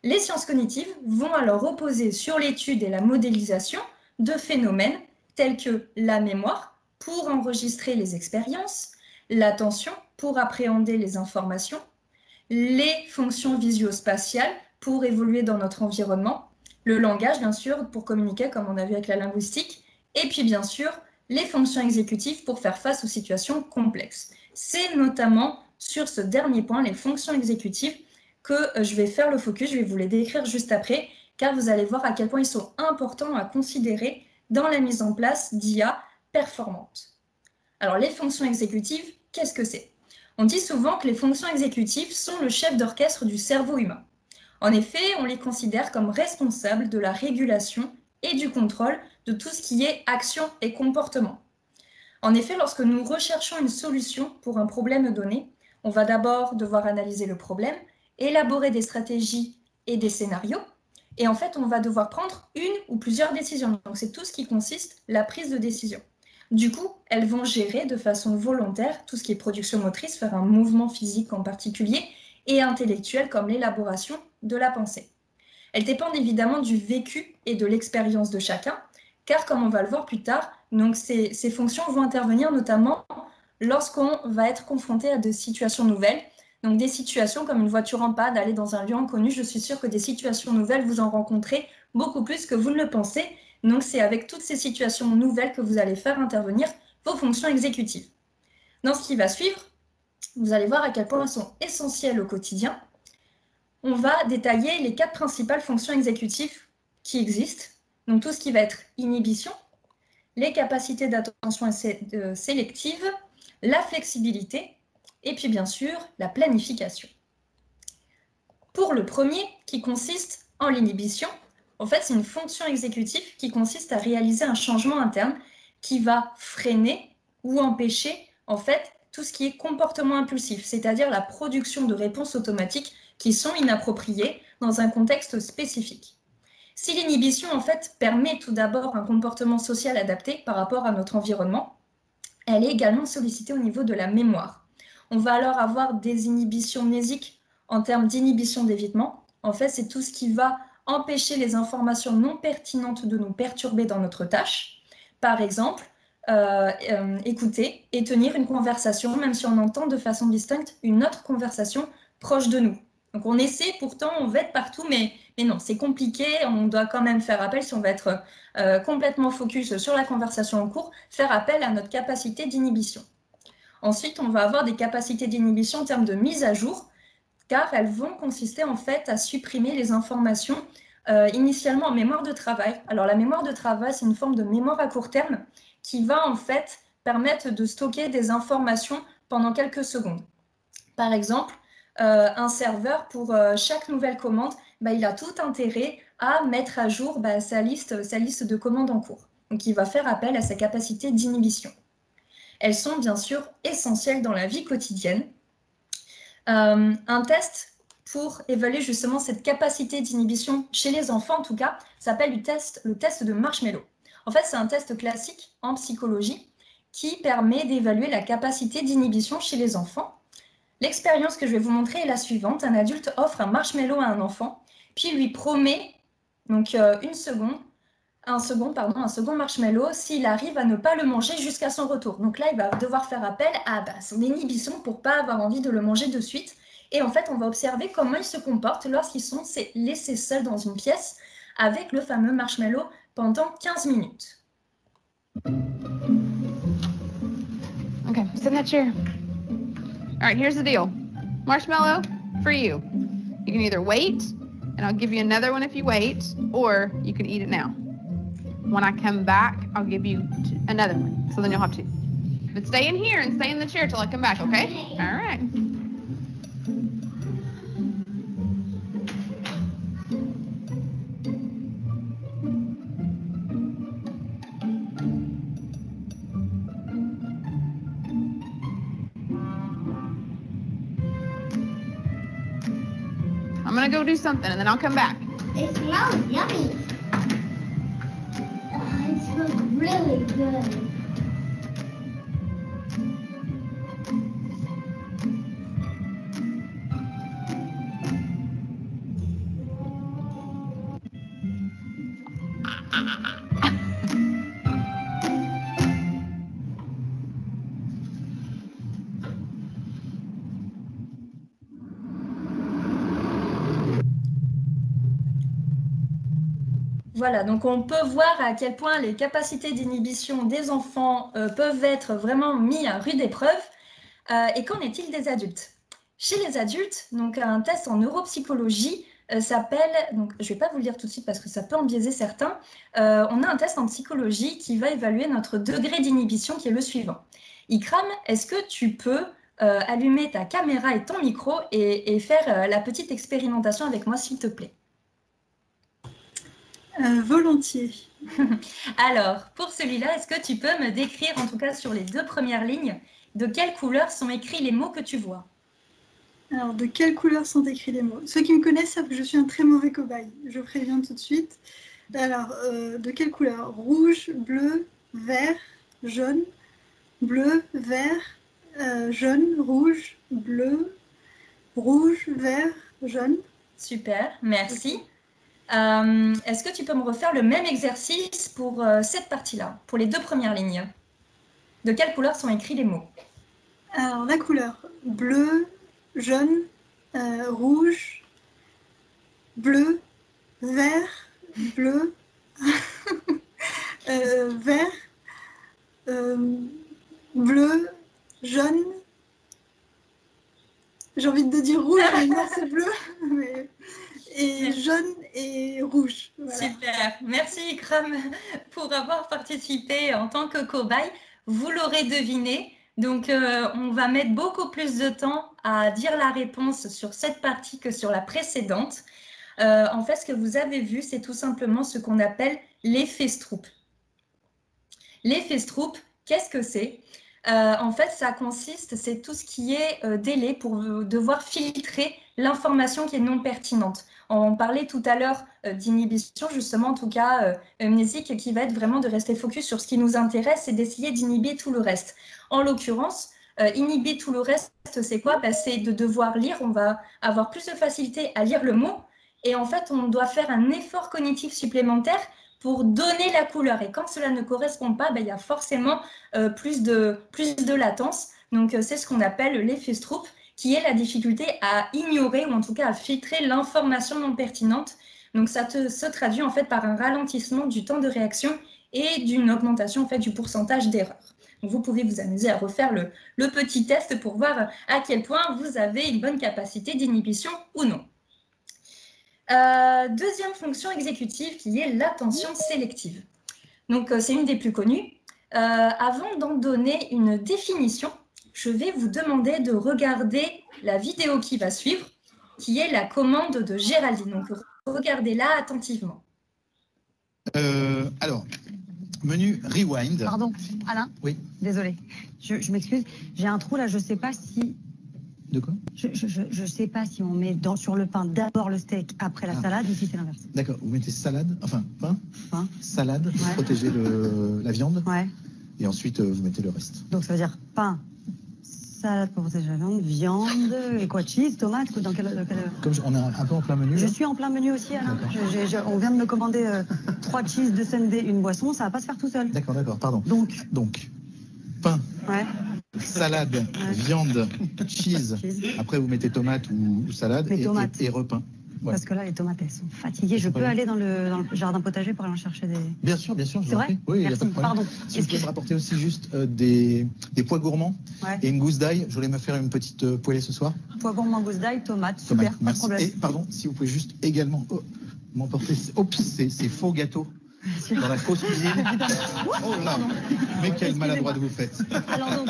les sciences cognitives vont alors opposer sur l'étude et la modélisation de phénomènes tels que la mémoire pour enregistrer les expériences, l'attention pour appréhender les informations, les fonctions visio-spatiales pour évoluer dans notre environnement, le langage, bien sûr, pour communiquer, comme on a vu avec la linguistique, et puis, bien sûr, les fonctions exécutives pour faire face aux situations complexes. C'est notamment sur ce dernier point, les fonctions exécutives, que je vais faire le focus, je vais vous les décrire juste après, car vous allez voir à quel point ils sont importants à considérer dans la mise en place d'IA performantes. Alors, les fonctions exécutives, qu'est-ce que c'est? On dit souvent que les fonctions exécutives sont le chef d'orchestre du cerveau humain. En effet, on les considère comme responsables de la régulation et du contrôle de tout ce qui est action et comportement. En effet, lorsque nous recherchons une solution pour un problème donné, on va d'abord devoir analyser le problème, élaborer des stratégies et des scénarios, et en fait, on va devoir prendre une ou plusieurs décisions. Donc, c'est tout ce qui consiste la prise de décision. Du coup, elles vont gérer de façon volontaire tout ce qui est production motrice, faire un mouvement physique en particulier, et intellectuel comme l'élaboration de la pensée. Elles dépendent évidemment du vécu et de l'expérience de chacun, car comme on va le voir plus tard, donc ces fonctions vont intervenir notamment lorsqu'on va être confronté à des situations nouvelles. Donc des situations comme une voiture en panne, aller dans un lieu inconnu, je suis sûre que des situations nouvelles, vous en rencontrez beaucoup plus que vous ne le pensez. Donc c'est avec toutes ces situations nouvelles que vous allez faire intervenir vos fonctions exécutives. Dans ce qui va suivre, vous allez voir à quel point elles sont essentielles au quotidien. On va détailler les 4 principales fonctions exécutives qui existent. Donc tout ce qui va être inhibition, les capacités d'attention sélective, la flexibilité et puis bien sûr la planification. Pour le premier, qui consiste en l'inhibition, en fait c'est une fonction exécutive qui consiste à réaliser un changement interne qui va freiner ou empêcher en fait tout ce qui est comportement impulsif, c'est-à-dire la production de réponses automatiques qui sont inappropriées dans un contexte spécifique. Si l'inhibition en fait permet tout d'abord un comportement social adapté par rapport à notre environnement, elle est également sollicitée au niveau de la mémoire. On va alors avoir des inhibitions mnésiques en termes d'inhibition d'évitement. En fait, c'est tout ce qui va empêcher les informations non pertinentes de nous perturber dans notre tâche. Par exemple, écouter et tenir une conversation, même si on entend de façon distincte une autre conversation proche de nous. Donc on essaie, pourtant on veut être partout, mais non, c'est compliqué, on doit quand même faire appel, si on veut être complètement focus sur la conversation en cours, faire appel à notre capacité d'inhibition. Ensuite, on va avoir des capacités d'inhibition en termes de mise à jour, car elles vont consister en fait à supprimer les informations initialement en mémoire de travail. Alors la mémoire de travail, c'est une forme de mémoire à court terme qui va en fait permettre de stocker des informations pendant quelques secondes. Par exemple, un serveur, pour chaque nouvelle commande, il a tout intérêt à mettre à jour sa liste de commandes en cours. Donc, il va faire appel à sa capacité d'inhibition. Elles sont bien sûr essentielles dans la vie quotidienne. Un test pour évaluer justement cette capacité d'inhibition chez les enfants, en tout cas, s'appelle le test de Marshmallow. En fait, c'est un test classique en psychologie qui permet d'évaluer la capacité d'inhibition chez les enfants. L'expérience que je vais vous montrer est la suivante. Un adulte offre un marshmallow à un enfant, puis lui promet donc un second marshmallow s'il arrive à ne pas le manger jusqu'à son retour. Donc là, il va devoir faire appel à son inhibition pour ne pas avoir envie de le manger de suite. Et en fait, on va observer comment il se comporte lorsqu'ils sont laissés seuls dans une pièce avec le fameux marshmallow pendant 15 minutes. Okay, sit in that chair. All right, here's the deal. Marshmallow for you. You can either wait, and I'll give you another one if you wait, or you can eat it now. When I come back, I'll give you another one, so then you'll have two. But stay in here and stay in the chair till I come back, okay? All right. I'm gonna go do something and then I'll come back. It smells yummy. It smells really good. Voilà, donc on peut voir à quel point les capacités d'inhibition des enfants peuvent être vraiment mis à rude épreuve. Et qu'en est-il des adultes? Chez les adultes, donc un test en neuropsychologie s'appelle, donc je ne vais pas vous le dire tout de suite parce que ça peut en biaiser certains, on a un test en psychologie qui va évaluer notre degré d'inhibition qui est le suivant. Ikram, est-ce que tu peux allumer ta caméra et ton micro et faire la petite expérimentation avec moi, s'il te plaît? Volontiers. Alors, pour celui-là, est-ce que tu peux me décrire, en tout cas sur les 2 premières lignes, de quelle couleur sont écrits les mots que tu vois? Alors, de quelle couleur sont écrits les mots? Ceux qui me connaissent savent que je suis un très mauvais cobaye. Je préviens tout de suite. Alors, de quelle couleur? Rouge, bleu, vert, jaune, bleu, vert, jaune, rouge, bleu, rouge, vert, jaune. Super, merci. Est-ce que tu peux me refaire le même exercice pour cette partie-là, pour les 2 premières lignes? De quelle couleur sont écrits les mots? Alors, la couleur bleu, jaune, rouge, bleu, vert, bleu, vert, bleu, jaune. J'ai envie de dire rouge, mais non, c'est bleu. Mais... Et jaune et rouge. Voilà. Super, merci Ikram pour avoir participé en tant que cobaye. Vous l'aurez deviné, donc on va mettre beaucoup plus de temps à dire la réponse sur cette partie que sur la précédente. En fait, ce que vous avez vu, c'est tout simplement ce qu'on appelle l'effet Stroop. L'effet Stroop, qu'est-ce que c'est? En fait, ça consiste, c'est tout ce qui est délai pour devoir filtrer l'information qui est non pertinente. On parlait tout à l'heure d'inhibition, justement, en tout cas, mnésique, qui va être vraiment de rester focus sur ce qui nous intéresse et d'essayer d'inhiber tout le reste. En l'occurrence, inhiber tout le reste, c'est quoi? C'est de devoir lire, on va avoir plus de facilité à lire le mot, et en fait, on doit faire un effort cognitif supplémentaire pour donner la couleur. Et quand cela ne correspond pas, il y a forcément plus de latence. Donc, c'est ce qu'on appelle l'effet Stroop, qui est la difficulté à ignorer ou en tout cas à filtrer l'information non pertinente. Donc, ça se traduit en fait par un ralentissement du temps de réaction et d'une augmentation en fait du pourcentage d'erreurs. Donc, vous pouvez vous amuser à refaire le petit test pour voir à quel point vous avez une bonne capacité d'inhibition ou non. Deuxième fonction exécutive qui est l'attention sélective. Donc, c'est une des plus connues. Avant d'en donner une définition, je vais vous demander de regarder la vidéo qui va suivre, qui est la commande de Géraldine. Donc, regardez-la attentivement. Alors, menu Rewind. Pardon, Alain? Oui. Désolé, je m'excuse. J'ai un trou là, je ne sais pas si... De quoi? Je ne sais pas si on met sur le pain d'abord le steak, après la salade, ou si c'est l'inverse. D'accord, vous mettez salade, enfin pain, salade, pour Ouais. protéger la viande, Ouais. et ensuite vous mettez le reste. Donc ça veut dire pain, salade pour protéger la viande, et quoi, cheese, tomate, dans quel... Comme on est un peu en plein menu. Je là. suis en plein menu aussi, Alain. On vient de me commander 3 cheese, 2 sundae, une boisson, ça va pas se faire tout seul. D'accord, pardon. Donc, pain, Ouais. salade, viande, cheese. Après, vous mettez tomate ou salade Les tomates. et repas. Voilà. Parce que là, les tomates, elles sont fatiguées. Je peux aller dans le jardin potager pour aller en chercher des... Bien sûr, je C'est vous en vrai? prie. Oui, il n'y a Merci. pas de problème. Pardon. Si vous pouvez me rapporter aussi juste des pois gourmands Ouais. et une gousse d'ail. Je voulais me faire une petite poêlée ce soir. Pois gourmand, gousse d'ail, tomate, super, pas de Merci. problème. Et pardon, si vous pouvez juste également m'emporter ces faux gâteaux dans la fausse cuisine. Oh là, mais quel maladroit vous faites. Alors donc,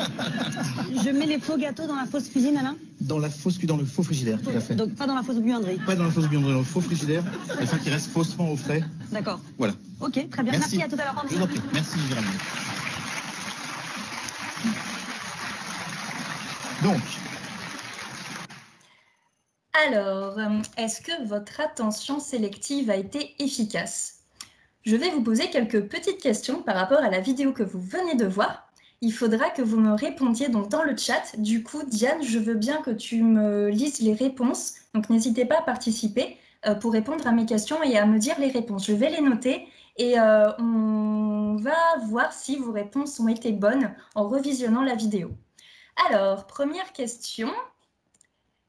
je mets les faux gâteaux dans la fausse cuisine, Alain? Dans le faux frigidaire, tout à fait. Donc pas dans la fausse buanderie? Pas dans la fausse buanderie, dans le faux frigidaire, afin qu'il reste faussement au frais. D'accord. Voilà. Ok, très bien. Merci, à tout à l'heure. Je vous en prie. Merci, Géraldine. Donc. Alors, est-ce que votre attention sélective a été efficace? Je vais vous poser quelques petites questions par rapport à la vidéo que vous venez de voir. Il faudra que vous me répondiez donc dans le chat. Du coup, Diane, je veux bien que tu me lises les réponses. Donc, n'hésitez pas à participer pour répondre à mes questions et à me dire les réponses. Je vais les noter et on va voir si vos réponses ont été bonnes en revisionnant la vidéo. Alors, première question.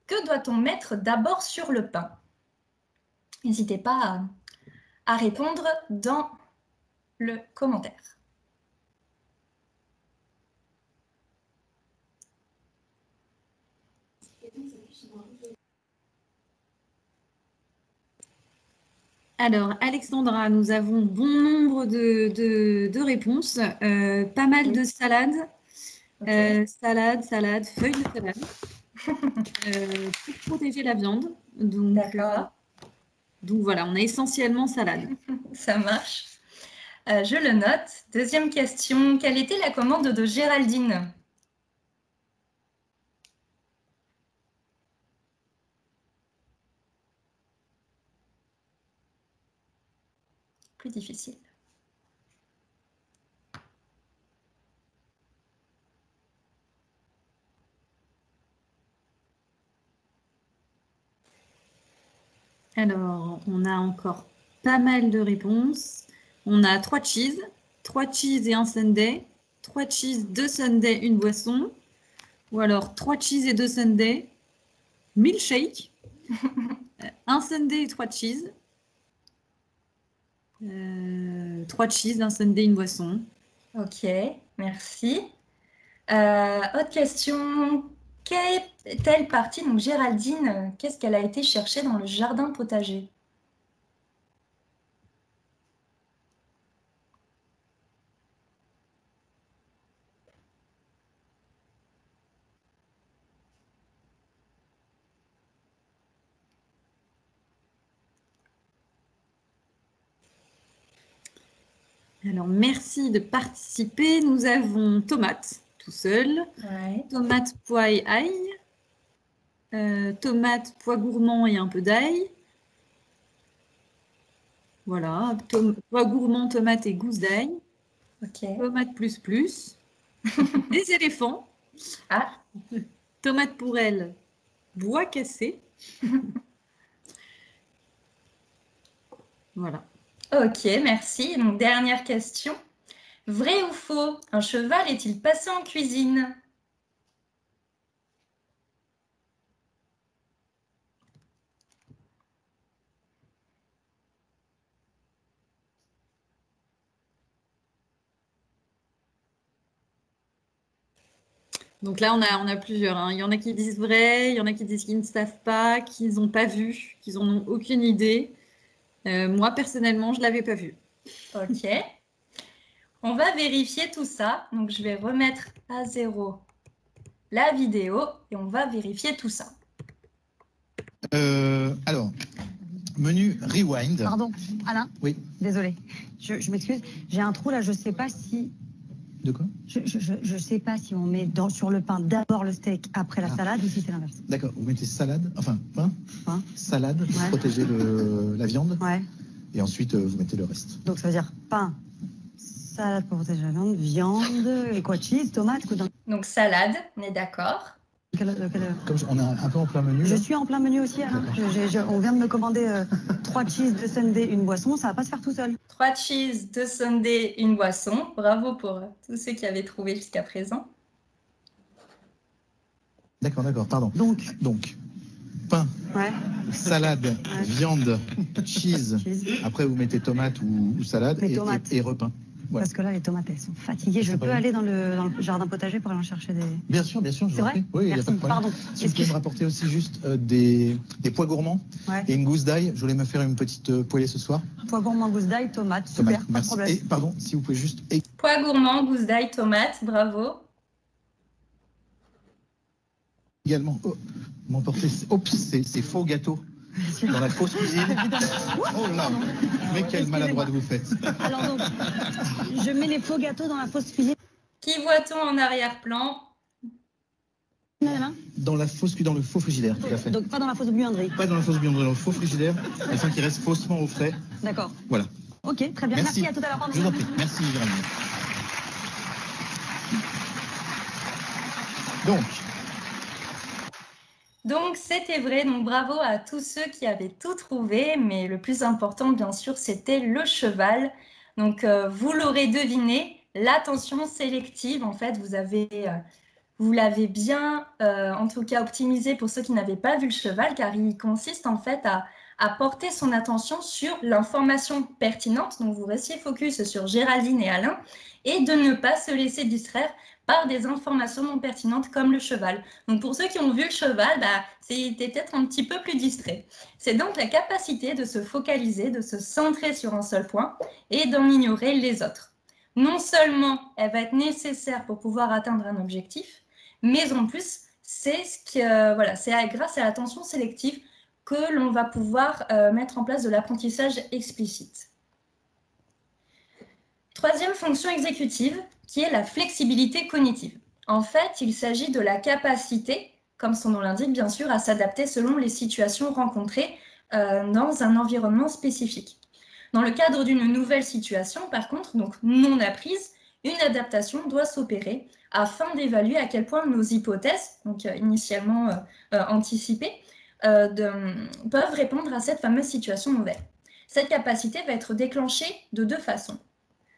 Que doit-on mettre d'abord sur le pain? N'hésitez pas à répondre dans le commentaire. Alors, Alexandra, nous avons bon nombre de réponses. Pas mal de salades. Salade, feuilles de salade. Pour protéger la viande. D'accord. Donc voilà, on a essentiellement salade. Ça marche. Je le note. Deuxième question. Quelle était la commande de Géraldine? Plus difficile. Alors, on a encore pas mal de réponses. On a 3 cheese et un sundae. 3 cheese, 2 sundae, une boisson. Ou alors 3 cheese et 2 sundae. Milkshake. 1 sundae et 3 cheese. 3 cheese, un sundae, une boisson. Ok, merci. Autre question. Quelle partie, donc Géraldine, qu'est-ce qu'elle a été chercher dans le jardin potager? Alors, merci de participer. Nous avons tomate, tout seul. Ouais. Tomate, pois et ail. Tomate, pois gourmand et un peu d'ail. Voilà. Pois gourmand, tomate et gousse d'ail. Ok. Tomate plus plus. Des éléphants. Ah. Tomate pour elle. Bois cassé. Voilà. Ok, merci. Donc, dernière question. Vrai ou faux, un cheval est-il passé en cuisine? Donc là, on a plusieurs. Hein. Il y en a qui disent vrai, il y en a qui disent qu'ils ne savent pas, qu'ils n'ont pas vu, qu'ils n'en ont aucune idée. Moi, personnellement, je ne l'avais pas vu. Ok. On va vérifier tout ça. Donc, je vais remettre à 0 la vidéo et on va vérifier tout ça. Alors, menu rewind. Pardon, Alain? Oui. Désolé, je m'excuse. J'ai un trou là, je ne sais pas si... De quoi? Je sais pas si on met sur le pain d'abord le steak, après la salade, ou si c'est l'inverse. D'accord, vous mettez salade, enfin pain, salade pour Ouais. protéger la viande, Ouais. et ensuite vous mettez le reste. Donc ça veut dire pain, salade pour protéger la viande, et quoi, cheese, tomate, quoi. Donc, salade, on est d'accord. Comme on est un peu en plein menu. Je là. suis en plein menu aussi, Alain. On vient de me commander 3 cheese, 2 sundae, une boisson, ça va pas se faire tout seul. 3 cheese, 2 sundae, une boisson. Bravo pour tous ceux qui avaient trouvé jusqu'à présent. D'accord, pardon. Donc pain, ouais. salade, ouais. Viande, cheese. Après, vous mettez tomate ou salade et repas. Ouais. Parce que là, les tomates, elles sont fatiguées. Je peux aller dans le jardin potager pour aller en chercher des... Bien sûr, je vous en prie. Oui, il n'y a pas de problème. Pardon. Si vous pouvez me rapporter aussi juste des pois gourmands et une gousse d'ail. Je voulais me faire une petite poêlée ce soir. Pois gourmands, gousse d'ail, tomate. Super, pas de problème. Et pardon, si vous pouvez juste... Pois gourmands, gousse d'ail, tomate. Bravo. Également, m'emporter ces faux gâteaux dans la fausse cuisine. Oh là, mais quelle maladroite vous faites. Alors donc, je mets les faux gâteaux dans la fausse cuisine. Qui voit-on en arrière-plan? Dans le faux frigidaire, tout à fait. Donc pas dans la fausse buanderie. Pas dans la fausse buanderie, dans le faux frigidaire, afin qu'il reste faussement au frais. D'accord. Voilà. Ok, très bien. Merci à tout à l'heure. Je vous en prie. Merci, Géraldine. Donc, c'était vrai. Donc, bravo à tous ceux qui avaient tout trouvé. Mais le plus important, bien sûr, c'était le cheval. Donc, vous l'aurez deviné, l'attention sélective, en fait, vous l'avez bien, en tout cas, optimisé pour ceux qui n'avaient pas vu le cheval, car il consiste, en fait, à porter son attention sur l'information pertinente, donc vous restiez focus sur Géraldine et Alain, et de ne pas se laisser distraire par des informations non pertinentes comme le cheval. Donc pour ceux qui ont vu le cheval, c'était peut-être un petit peu plus distrait. C'est donc la capacité de se focaliser, de se centrer sur un seul point et d'en ignorer les autres. Non seulement elle va être nécessaire pour pouvoir atteindre un objectif, mais en plus, c'est grâce à l'attention sélective que l'on va pouvoir mettre en place de l'apprentissage explicite. Troisième fonction exécutive, qui est la flexibilité cognitive. En fait, il s'agit de la capacité, comme son nom l'indique bien sûr, à s'adapter selon les situations rencontrées dans un environnement spécifique. Dans le cadre d'une nouvelle situation, par contre, donc non apprise, une adaptation doit s'opérer afin d'évaluer à quel point nos hypothèses, donc initialement anticipées, peuvent répondre à cette fameuse situation nouvelle. Cette capacité va être déclenchée de deux façons.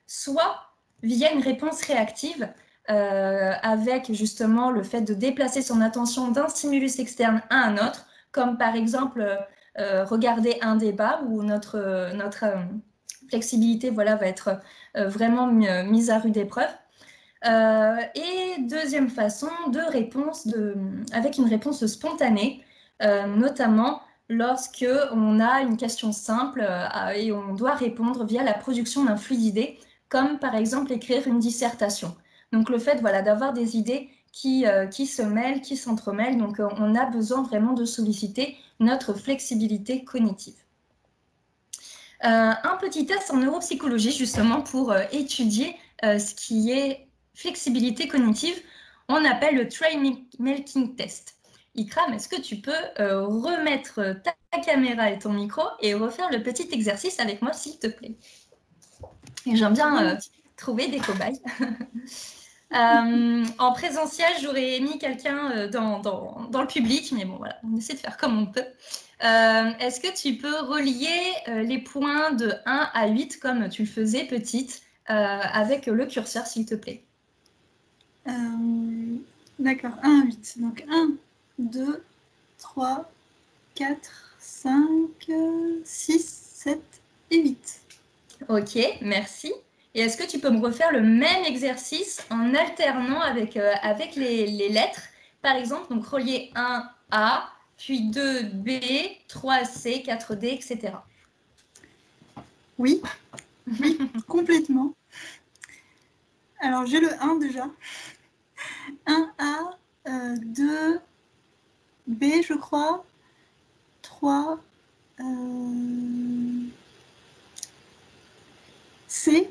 Soit via une réponse réactive, avec justement le fait de déplacer son attention d'un stimulus externe à un autre, comme par exemple regarder un débat où notre flexibilité va être vraiment mise à rude épreuve. Et deuxième façon de réponse, avec une réponse spontanée, notamment lorsque on a une question simple et on doit répondre via la production d'un flux d'idées, comme par exemple écrire une dissertation. Donc le fait d'avoir des idées qui se mêlent, qui s'entremêlent, donc on a besoin vraiment de solliciter notre flexibilité cognitive. Un petit test en neuropsychologie justement pour étudier ce qui est flexibilité cognitive, on appelle le tray-making test. Ikram, est-ce que tu peux remettre ta caméra et ton micro et refaire le petit exercice avec moi s'il te plaît? J'aime bien trouver des cobayes. En présentiel, j'aurais mis quelqu'un dans le public, mais bon, voilà, on essaie de faire comme on peut. Est-ce que tu peux relier les points de 1 à 8 comme tu le faisais petite avec le curseur, s'il te plaît? D'accord, 1 à 8. Donc 1, 2, 3, 4, 5, 6, 7 et 8. Ok, merci. Et est-ce que tu peux me refaire le même exercice en alternant avec les lettres? Par exemple, donc relier 1A, puis 2B, 3C, 4D, etc. Oui, oui, complètement. Alors, j'ai le 1 déjà. 1A, 2B, je crois. 3, C.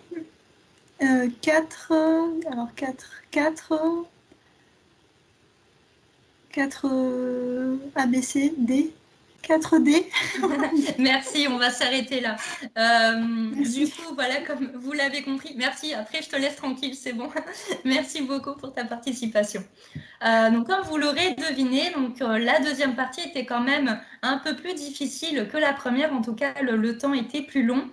4, alors 4 ABC, D, 4D. Merci, on va s'arrêter là. Du coup, voilà, comme vous l'avez compris, merci, après je te laisse tranquille, c'est bon. Merci beaucoup pour ta participation. Donc comme vous l'aurez deviné, donc, la deuxième partie était quand même un peu plus difficile que la première, en tout cas le temps était plus long,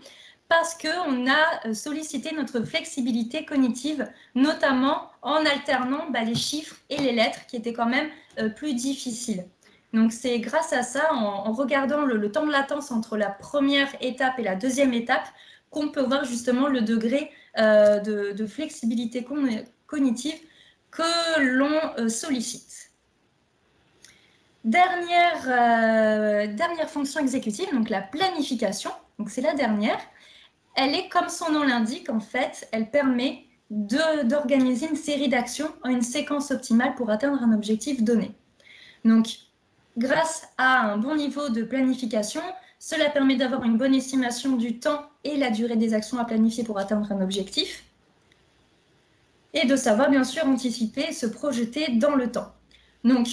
parce qu'on a sollicité notre flexibilité cognitive, notamment en alternant les chiffres et les lettres qui étaient quand même plus difficiles. Donc c'est grâce à ça, en regardant le temps de latence entre la première étape et la deuxième étape, qu'on peut voir justement le degré de flexibilité cognitive que l'on sollicite. Dernière fonction exécutive, donc la planification, donc c'est la dernière. Elle est, comme son nom l'indique, en fait, elle permet d'organiser une série d'actions en une séquence optimale pour atteindre un objectif donné. Donc, grâce à un bon niveau de planification, cela permet d'avoir une bonne estimation du temps et la durée des actions à planifier pour atteindre un objectif, et de savoir, bien sûr, anticiper et se projeter dans le temps. Donc,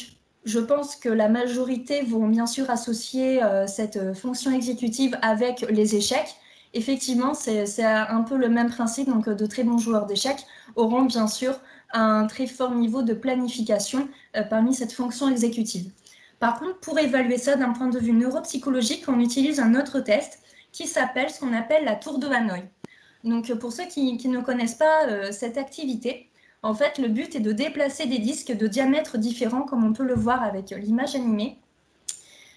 je pense que la majorité vont bien sûr associer cette fonction exécutive avec les échecs. Effectivement, c'est un peu le même principe, donc de très bons joueurs d'échecs auront bien sûr un très fort niveau de planification parmi cette fonction exécutive. Par contre, pour évaluer ça d'un point de vue neuropsychologique, on utilise un autre test qui s'appelle ce qu'on appelle la tour de Hanoï. Donc pour ceux qui ne connaissent pas cette activité, en fait le but est de déplacer des disques de diamètres différents comme on peut le voir avec l'image animée.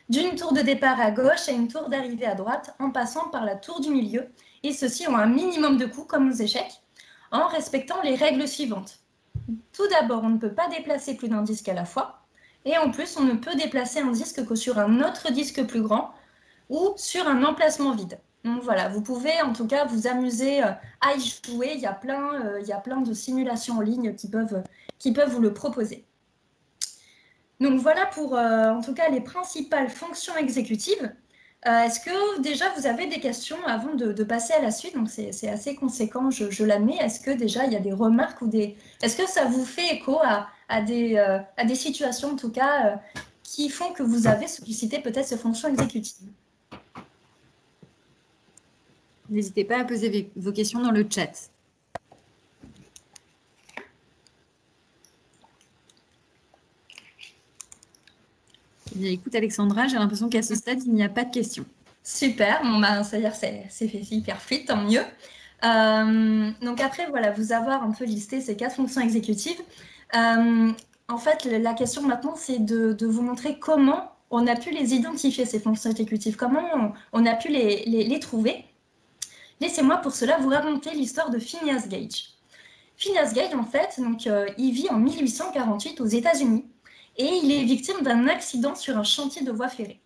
d'une tour de départ à gauche à une tour d'arrivée à droite en passant par la tour du milieu, et ceci ont un minimum de coups comme aux échecs, en respectant les règles suivantes. Tout d'abord, on ne peut pas déplacer plus d'un disque à la fois, et en plus, on ne peut déplacer un disque que sur un autre disque plus grand ou sur un emplacement vide. Donc voilà, vous pouvez en tout cas vous amuser à y jouer, il y a plein de simulations en ligne qui peuvent vous le proposer. Donc voilà pour en tout cas les principales fonctions exécutives. Est-ce que déjà vous avez des questions avant de passer à la suite? Donc c'est assez conséquent, je l'admets. Est-ce que déjà il y a des remarques ou des... Est-ce que ça vous fait écho à des situations en tout cas qui font que vous avez sollicité peut-être ces fonctions exécutives? N'hésitez pas à poser vos questions dans le chat. Eh bien, écoute Alexandra, j'ai l'impression qu'à ce stade, il n'y a pas de questions. Super, bon, c'est-à-dire c'est hyper fluide, tant mieux. Donc après, voilà, vous avoir un peu listé ces 4 fonctions exécutives. En fait, la question maintenant, c'est de vous montrer comment on a pu les identifier, ces fonctions exécutives, comment on a pu les trouver. Laissez-moi pour cela vous raconter l'histoire de Phineas Gage. Phineas Gage, en fait, donc, il vit en 1848 aux États-Unis et il est victime d'un accident sur un chantier de voie ferrée.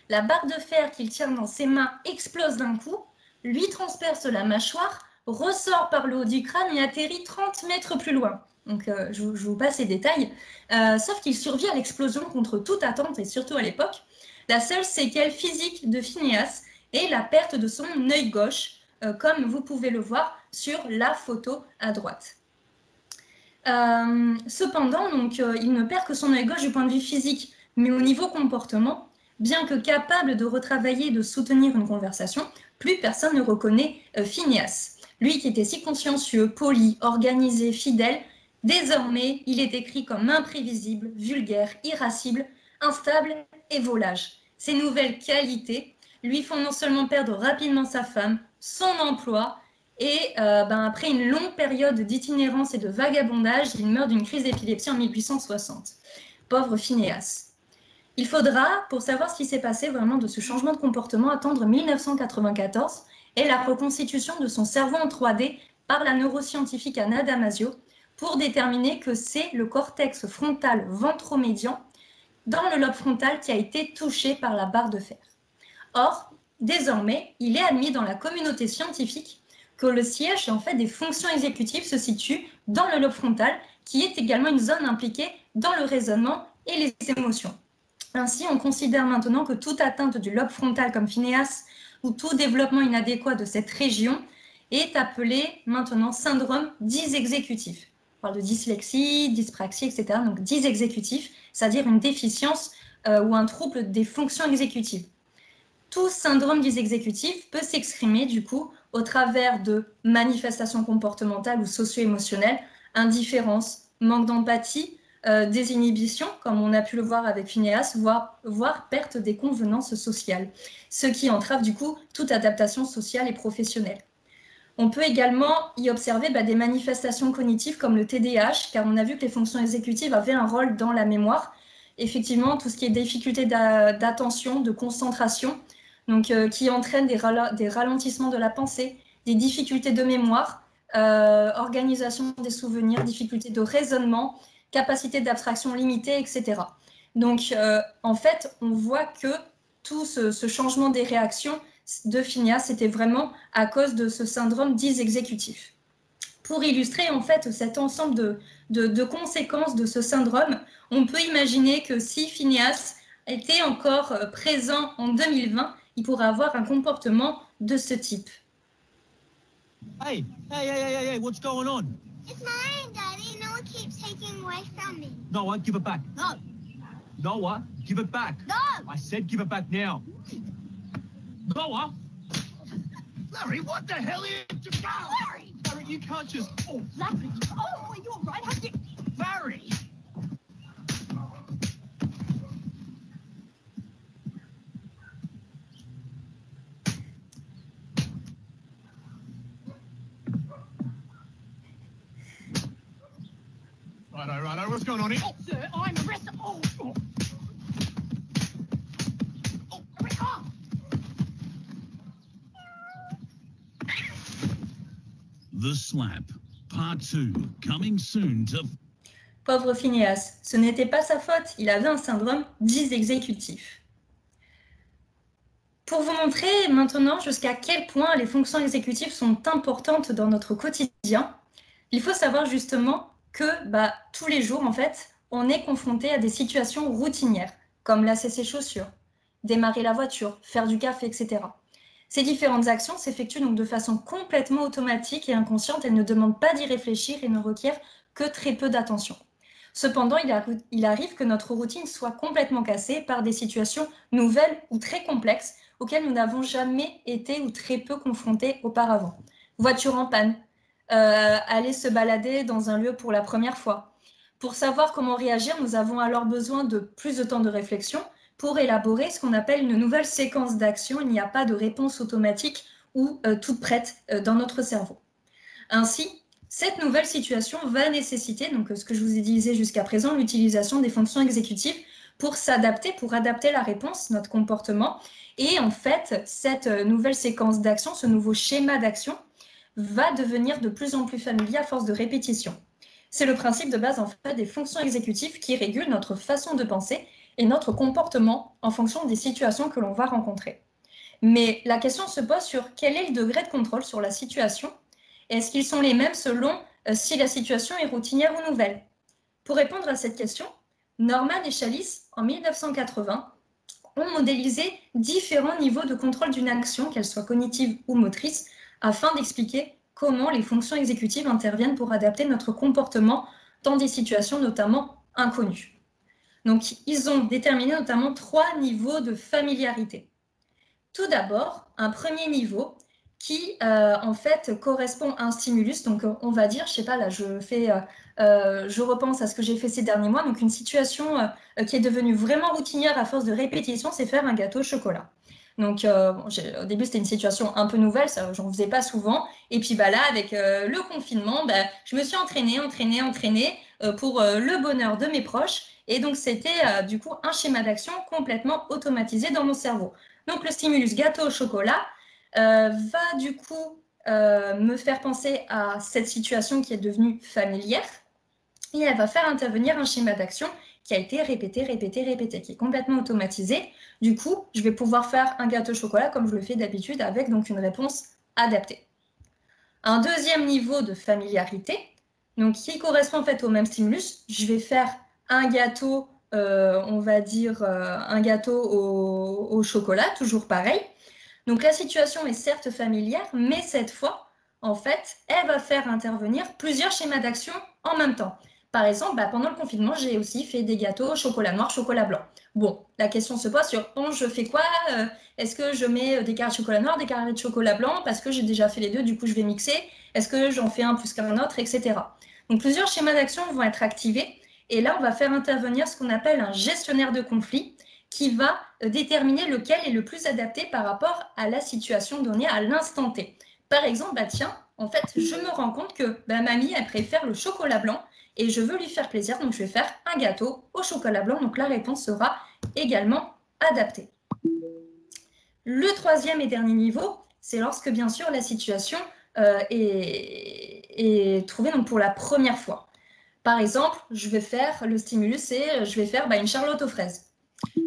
La barre de fer qu'il tient dans ses mains explose d'un coup, lui transperce la mâchoire, ressort par le haut du crâne et atterrit 30 mètres plus loin. Donc, je vous passe les détails. Sauf qu'il survit à l'explosion contre toute attente et surtout à l'époque. La seule séquelle physique de Phineas est la perte de son œil gauche, comme vous pouvez le voir sur la photo à droite. Cependant, donc, il ne perd que son œil gauche du point de vue physique, mais au niveau comportement, bien que capable de retravailler et de soutenir une conversation, plus personne ne reconnaît Phineas. Lui qui était si consciencieux, poli, organisé, fidèle, désormais, il est décrit comme imprévisible, vulgaire, irascible, instable et volage. Ces nouvelles qualités lui font non seulement perdre rapidement sa femme, son emploi, et après une longue période d'itinérance et de vagabondage, il meurt d'une crise d'épilepsie en 1860. Pauvre Phineas. Il faudra, pour savoir ce qui s'est passé vraiment de ce changement de comportement, attendre 1994 et la reconstitution de son cerveau en 3D par la neuroscientifique Anna Damasio pour déterminer que c'est le cortex frontal ventromédian dans le lobe frontal qui a été touché par la barre de fer. Or, désormais, il est admis dans la communauté scientifique que le siège en fait des fonctions exécutives se situe dans le lobe frontal, qui est également une zone impliquée dans le raisonnement et les émotions. Ainsi, on considère maintenant que toute atteinte du lobe frontal comme Phineas ou tout développement inadéquat de cette région est appelé maintenant syndrome dysexécutif. On parle de dyslexie, dyspraxie, etc. Donc dysexécutif, c'est-à-dire une déficience ou un trouble des fonctions exécutives. Tout syndrome dysexécutif peut s'exprimer du coup au travers de manifestations comportementales ou socio-émotionnelles, indifférence, manque d'empathie, désinhibition, comme on a pu le voir avec Phineas, voire perte des convenances sociales, ce qui entrave du coup toute adaptation sociale et professionnelle. On peut également y observer des manifestations cognitives comme le TDAH, car on a vu que les fonctions exécutives avaient un rôle dans la mémoire. Effectivement, tout ce qui est difficulté d'attention, de concentration, donc, qui entraîne des ralentissements de la pensée, des difficultés de mémoire, organisation des souvenirs, difficultés de raisonnement, capacité d'abstraction limitée, etc. Donc, en fait, on voit que tout ce changement des réactions de Phineas, c'était vraiment à cause de ce syndrome dysexécutif. Pour illustrer en fait cet ensemble de conséquences de ce syndrome, on peut imaginer que si Phineas était encore présent en 2020, il pourrait avoir un comportement de ce type. Hey, what's going on? It's mine, Daddy. Noah keeps taking away from me. Noah, give it back. No. Noah, give it back. No. I said give it back now. Noah! Larry, what the hell are you... Larry! Larry, you can't just... Oh, Larry! Oh, are you all right? How'd you... Larry! Righto, what's going on here? Oh, sir, I'm arrested. Oh. The Slap, Part 2, coming soon to... Pauvre Phineas, ce n'était pas sa faute, il avait un syndrome dysexécutif. Pour vous montrer maintenant jusqu'à quel point les fonctions exécutives sont importantes dans notre quotidien, il faut savoir justement que tous les jours, en fait, on est confronté à des situations routinières, comme lasser ses chaussures, démarrer la voiture, faire du café, etc. Ces différentes actions s'effectuent donc de façon complètement automatique et inconsciente. Elles ne demandent pas d'y réfléchir et ne requièrent que très peu d'attention. Cependant, il arrive que notre routine soit complètement cassée par des situations nouvelles ou très complexes auxquelles nous n'avons jamais été ou très peu confrontés auparavant. Voiture en panne, aller se balader dans un lieu pour la première fois. Pour savoir comment réagir, nous avons alors besoin de plus de temps de réflexion pour élaborer ce qu'on appelle une nouvelle séquence d'action. Il n'y a pas de réponse automatique ou toute prête dans notre cerveau. Ainsi, cette nouvelle situation va nécessiter, donc ce que je vous ai dit jusqu'à présent, l'utilisation des fonctions exécutives pour s'adapter, pour adapter la réponse, notre comportement. Et en fait, cette nouvelle séquence d'action, ce nouveau schéma d'action, va devenir de plus en plus familier à force de répétition. C'est le principe de base en fait des fonctions exécutives qui régulent notre façon de penser et notre comportement en fonction des situations que l'on va rencontrer. Mais la question se pose sur quel est le degré de contrôle sur la situation. Est-ce qu'ils sont les mêmes selon si la situation est routinière ou nouvelle? Pour répondre à cette question, Norman et Chalice, en 1980, ont modélisé différents niveaux de contrôle d'une action, qu'elle soit cognitive ou motrice, afin d'expliquer comment les fonctions exécutives interviennent pour adapter notre comportement dans des situations notamment inconnues. Donc, ils ont déterminé notamment 3 niveaux de familiarité. Tout d'abord, un premier niveau qui, en fait, correspond à un stimulus. Donc, on va dire, je sais pas, là, je repense à ce que j'ai fait ces derniers mois. Donc, une situation qui est devenue vraiment routinière à force de répétition, c'est faire un gâteau au chocolat. Donc, au début, c'était une situation un peu nouvelle, ça, j'en faisais pas souvent. Et puis, là, avec le confinement, je me suis entraînée pour le bonheur de mes proches. Et donc, c'était du coup un schéma d'action complètement automatisé dans mon cerveau. Donc, le stimulus gâteau au chocolat va du coup me faire penser à cette situation qui est devenue familière. Et elle va faire intervenir un schéma d'action qui a été répété, qui est complètement automatisé. Du coup, je vais pouvoir faire un gâteau au chocolat comme je le fais d'habitude avec donc une réponse adaptée. Un deuxième niveau de familiarité, donc qui correspond en fait au même stimulus. Je vais faire un gâteau, on va dire un gâteau au chocolat, toujours pareil. Donc la situation est certes familière, mais cette fois, en fait, elle va faire intervenir plusieurs schémas d'action en même temps. Par exemple, pendant le confinement, j'ai aussi fait des gâteaux chocolat noir, chocolat blanc. Bon, la question se pose sur je fais quoi? Est-ce que je mets des carrés de chocolat noir, des carrés de chocolat blanc? Parce que j'ai déjà fait les deux, du coup je vais mixer. Est-ce que j'en fais un plus qu'un autre, etc. Donc plusieurs schémas d'action vont être activés. Et là, on va faire intervenir ce qu'on appelle un gestionnaire de conflit qui va déterminer lequel est le plus adapté par rapport à la situation donnée à l'instant T. Par exemple, tiens, en fait, je me rends compte que mamie, elle préfère le chocolat blanc et je veux lui faire plaisir, donc je vais faire un gâteau au chocolat blanc. Donc la réponse sera également adaptée. Le troisième et dernier niveau, c'est lorsque, bien sûr, la situation est trouvée donc, pour la première fois. Par exemple, je vais faire le stimulus et je vais faire une charlotte aux fraises.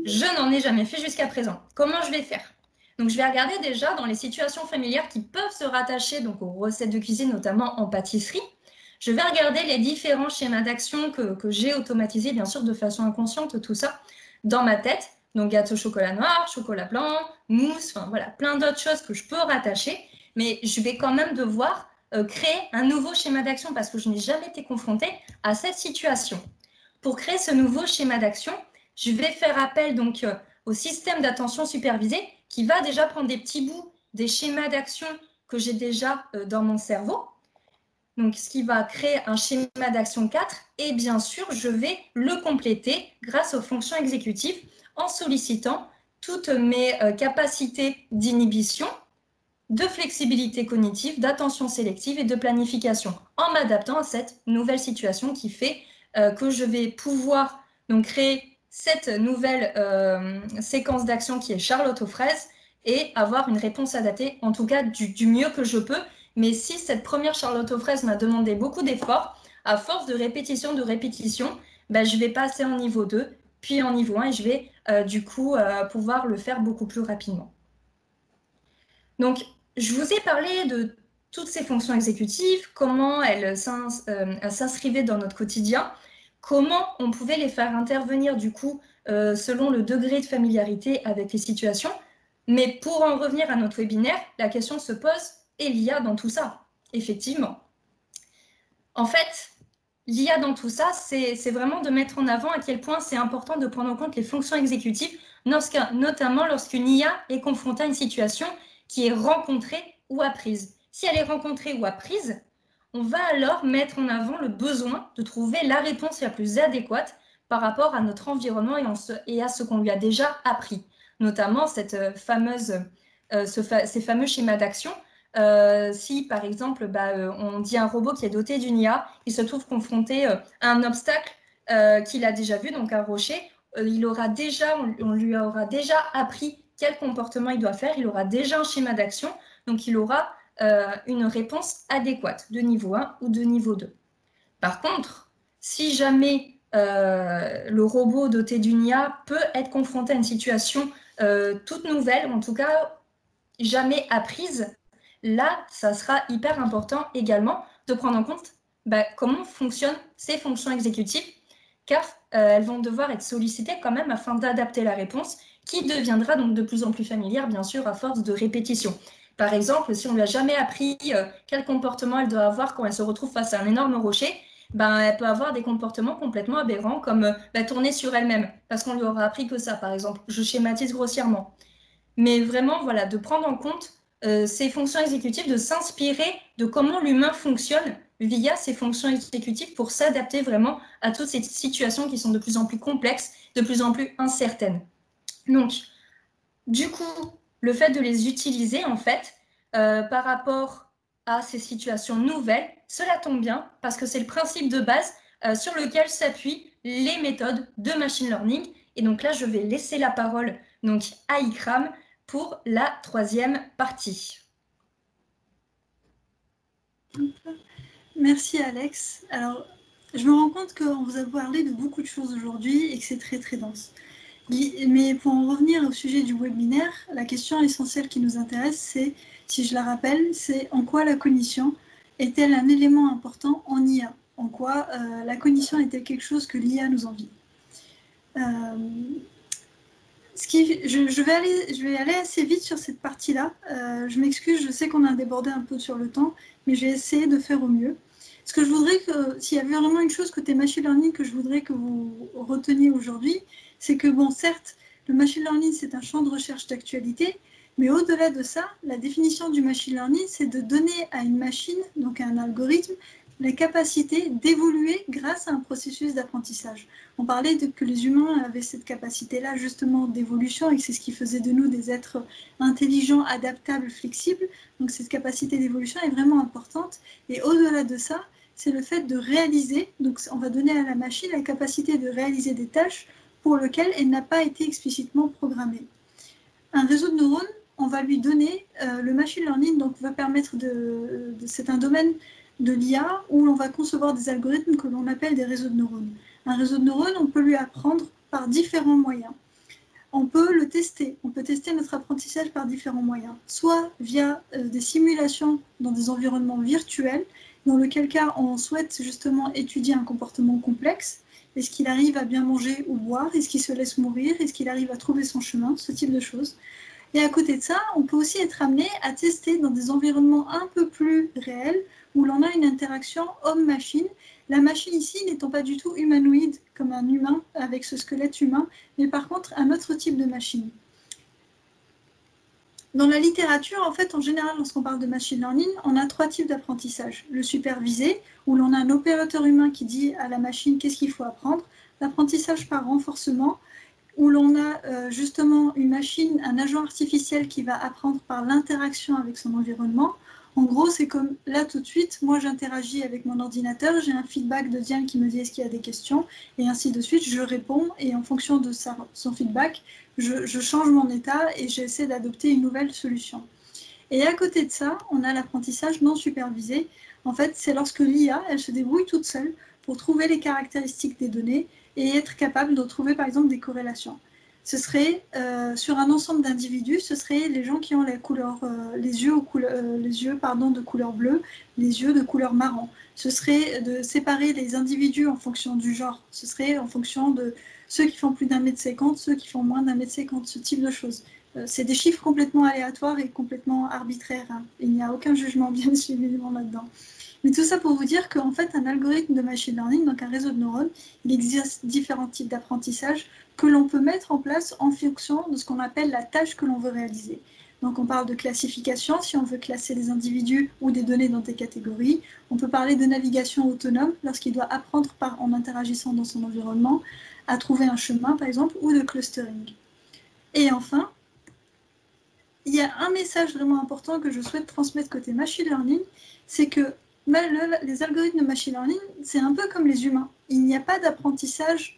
Je n'en ai jamais fait jusqu'à présent. Comment je vais faire? Donc, je vais regarder déjà dans les situations familières qui peuvent se rattacher donc, aux recettes de cuisine, notamment en pâtisserie. Je vais regarder les différents schémas d'action que j'ai automatisés, bien sûr, de façon inconsciente, tout ça, dans ma tête. Donc, gâteau chocolat noir, chocolat blanc, mousse, enfin voilà, plein d'autres choses que je peux rattacher. Mais je vais quand même devoir créer un nouveau schéma d'action parce que je n'ai jamais été confrontée à cette situation. Pour créer ce nouveau schéma d'action, je vais faire appel donc au système d'attention supervisée qui va déjà prendre des petits bouts des schémas d'action que j'ai déjà dans mon cerveau. Donc, ce qui va créer un schéma d'action 4 et bien sûr, je vais le compléter grâce aux fonctions exécutives en sollicitant toutes mes capacités d'inhibition, de flexibilité cognitive, d'attention sélective et de planification en m'adaptant à cette nouvelle situation qui fait que je vais pouvoir donc, créer cette nouvelle séquence d'action qui est charlotte aux fraises et avoir une réponse adaptée, en tout cas du mieux que je peux, Mais si cette première charlotte aux fraises m'a demandé beaucoup d'efforts, à force de répétition, je vais passer en niveau 2, puis en niveau 1, et je vais pouvoir le faire beaucoup plus rapidement. Donc, je vous ai parlé de toutes ces fonctions exécutives, comment elles s'inscrivaient dans notre quotidien, comment on pouvait les faire intervenir du coup selon le degré de familiarité avec les situations. Mais pour en revenir à notre webinaire, la question se pose, et l'IA dans tout ça? Effectivement. En fait, l'IA dans tout ça, c'est vraiment de mettre en avant à quel point c'est important de prendre en compte les fonctions exécutives, notamment lorsqu'une IA est confrontée à une situation qui est rencontrée ou apprise. Si elle est rencontrée ou apprise, on va alors mettre en avant le besoin de trouver la réponse la plus adéquate par rapport à notre environnement et à ce qu'on lui a déjà appris. Notamment ces fameux schémas d'action. Si par exemple on dit à un robot qui est doté d'une IA, il se trouve confronté à un obstacle qu'il a déjà vu, donc un rocher, on lui aura déjà appris quel comportement il doit faire, il aura déjà un schéma d'action, donc il aura une réponse adéquate de niveau 1 ou de niveau 2. Par contre, si jamais le robot doté d'une IA peut être confronté à une situation toute nouvelle, ou en tout cas jamais apprise, là, ça sera hyper important également de prendre en compte comment fonctionnent ces fonctions exécutives, car elles vont devoir être sollicitées quand même afin d'adapter la réponse, qui deviendra donc de plus en plus familière, bien sûr, à force de répétition. Par exemple, si on ne lui a jamais appris quel comportement elle doit avoir quand elle se retrouve face à un énorme rocher, elle peut avoir des comportements complètement aberrants, comme tourner sur elle-même, parce qu'on lui aura appris que ça, par exemple. Je schématise grossièrement. Mais vraiment, voilà, de prendre en compte ces fonctions exécutives, de s'inspirer de comment l'humain fonctionne via ces fonctions exécutives pour s'adapter vraiment à toutes ces situations qui sont de plus en plus complexes, de plus en plus incertaines. Donc, du coup, le fait de les utiliser, en fait, par rapport à ces situations nouvelles, cela tombe bien parce que c'est le principe de base sur lequel s'appuient les méthodes de machine learning. Et donc là, je vais laisser la parole donc, à Ikram pour la troisième partie. Merci Alex. Alors, je me rends compte qu'on vous a parlé de beaucoup de choses aujourd'hui et que c'est très très dense. Mais pour en revenir au sujet du webinaire, la question essentielle qui nous intéresse, c'est, si je la rappelle, c'est en quoi la cognition est-elle un élément important en IA? En quoi la cognition est-elle quelque chose que l'IA nous envie? Je vais aller assez vite sur cette partie-là. Je m'excuse, je sais qu'on a débordé un peu sur le temps, mais j'ai essayé de faire au mieux. Ce que je voudrais que, s'il y avait vraiment une chose côté machine learning que je voudrais que vous reteniez aujourd'hui, c'est que, bon, certes, le machine learning, c'est un champ de recherche d'actualité, mais au-delà de ça, la définition du machine learning, c'est de donner à une machine, donc à un algorithme, la capacité d'évoluer grâce à un processus d'apprentissage. On parlait que les humains avaient cette capacité-là justement d'évolution et que c'est ce qui faisait de nous des êtres intelligents, adaptables, flexibles. Donc cette capacité d'évolution est vraiment importante. Et au-delà de ça, c'est le fait de réaliser, donc on va donner à la machine la capacité de réaliser des tâches pour lesquelles elle n'a pas été explicitement programmée. Un réseau de neurones, on va lui donner le machine learning, donc va permettre c'est un domaine de l'IA où l'on va concevoir des algorithmes que l'on appelle des réseaux de neurones. Un réseau de neurones, on peut lui apprendre par différents moyens. On peut le tester, on peut tester notre apprentissage par différents moyens, soit via des simulations dans des environnements virtuels, dans lequel cas on souhaite justement étudier un comportement complexe. Est-ce qu'il arrive à bien manger ou boire? Est-ce qu'il se laisse mourir? Est-ce qu'il arrive à trouver son chemin? Ce type de choses. Et à côté de ça, on peut aussi être amené à tester dans des environnements un peu plus réels, où l'on a une interaction homme-machine. La machine ici n'étant pas du tout humanoïde, comme un humain, avec ce squelette humain, mais par contre un autre type de machine. Dans la littérature, en fait, en général, lorsqu'on parle de machine learning, on a trois types d'apprentissage. Le supervisé, où l'on a un opérateur humain qui dit à la machine qu'est-ce qu'il faut apprendre. L'apprentissage par renforcement, où l'on a justement une machine, un agent artificiel qui va apprendre par l'interaction avec son environnement. En gros, c'est comme là tout de suite, moi j'interagis avec mon ordinateur, j'ai un feedback de Diane qui me dit est-ce qu'il y a des questions, et ainsi de suite, je réponds, et en fonction de son feedback, je change mon état et j'essaie d'adopter une nouvelle solution. Et à côté de ça, on a l'apprentissage non supervisé. En fait, c'est lorsque l'IA, elle se débrouille toute seule pour trouver les caractéristiques des données et être capable de trouver par exemple des corrélations. Ce serait sur un ensemble d'individus, ce serait les gens qui ont les yeux de couleur bleue, les yeux de couleur marron. Ce serait de séparer les individus en fonction du genre. Ce serait en fonction de ceux qui font plus d'1,50 m, ceux qui font moins d'1,50 m, ce type de choses. C'est des chiffres complètement aléatoires et complètement arbitraires. Hein. Il n'y a aucun jugement bien évidemment là-dedans. Mais tout ça pour vous dire qu'en fait, un algorithme de machine learning, donc un réseau de neurones, il existe différents types d'apprentissage que l'on peut mettre en place en fonction de ce qu'on appelle la tâche que l'on veut réaliser. Donc on parle de classification, si on veut classer des individus ou des données dans des catégories. On peut parler de navigation autonome, lorsqu'il doit apprendre en interagissant dans son environnement, à trouver un chemin par exemple, ou de clustering. Et enfin, il y a un message vraiment important que je souhaite transmettre côté machine learning, c'est que les algorithmes de machine learning, c'est un peu comme les humains. Il n'y a pas d'apprentissage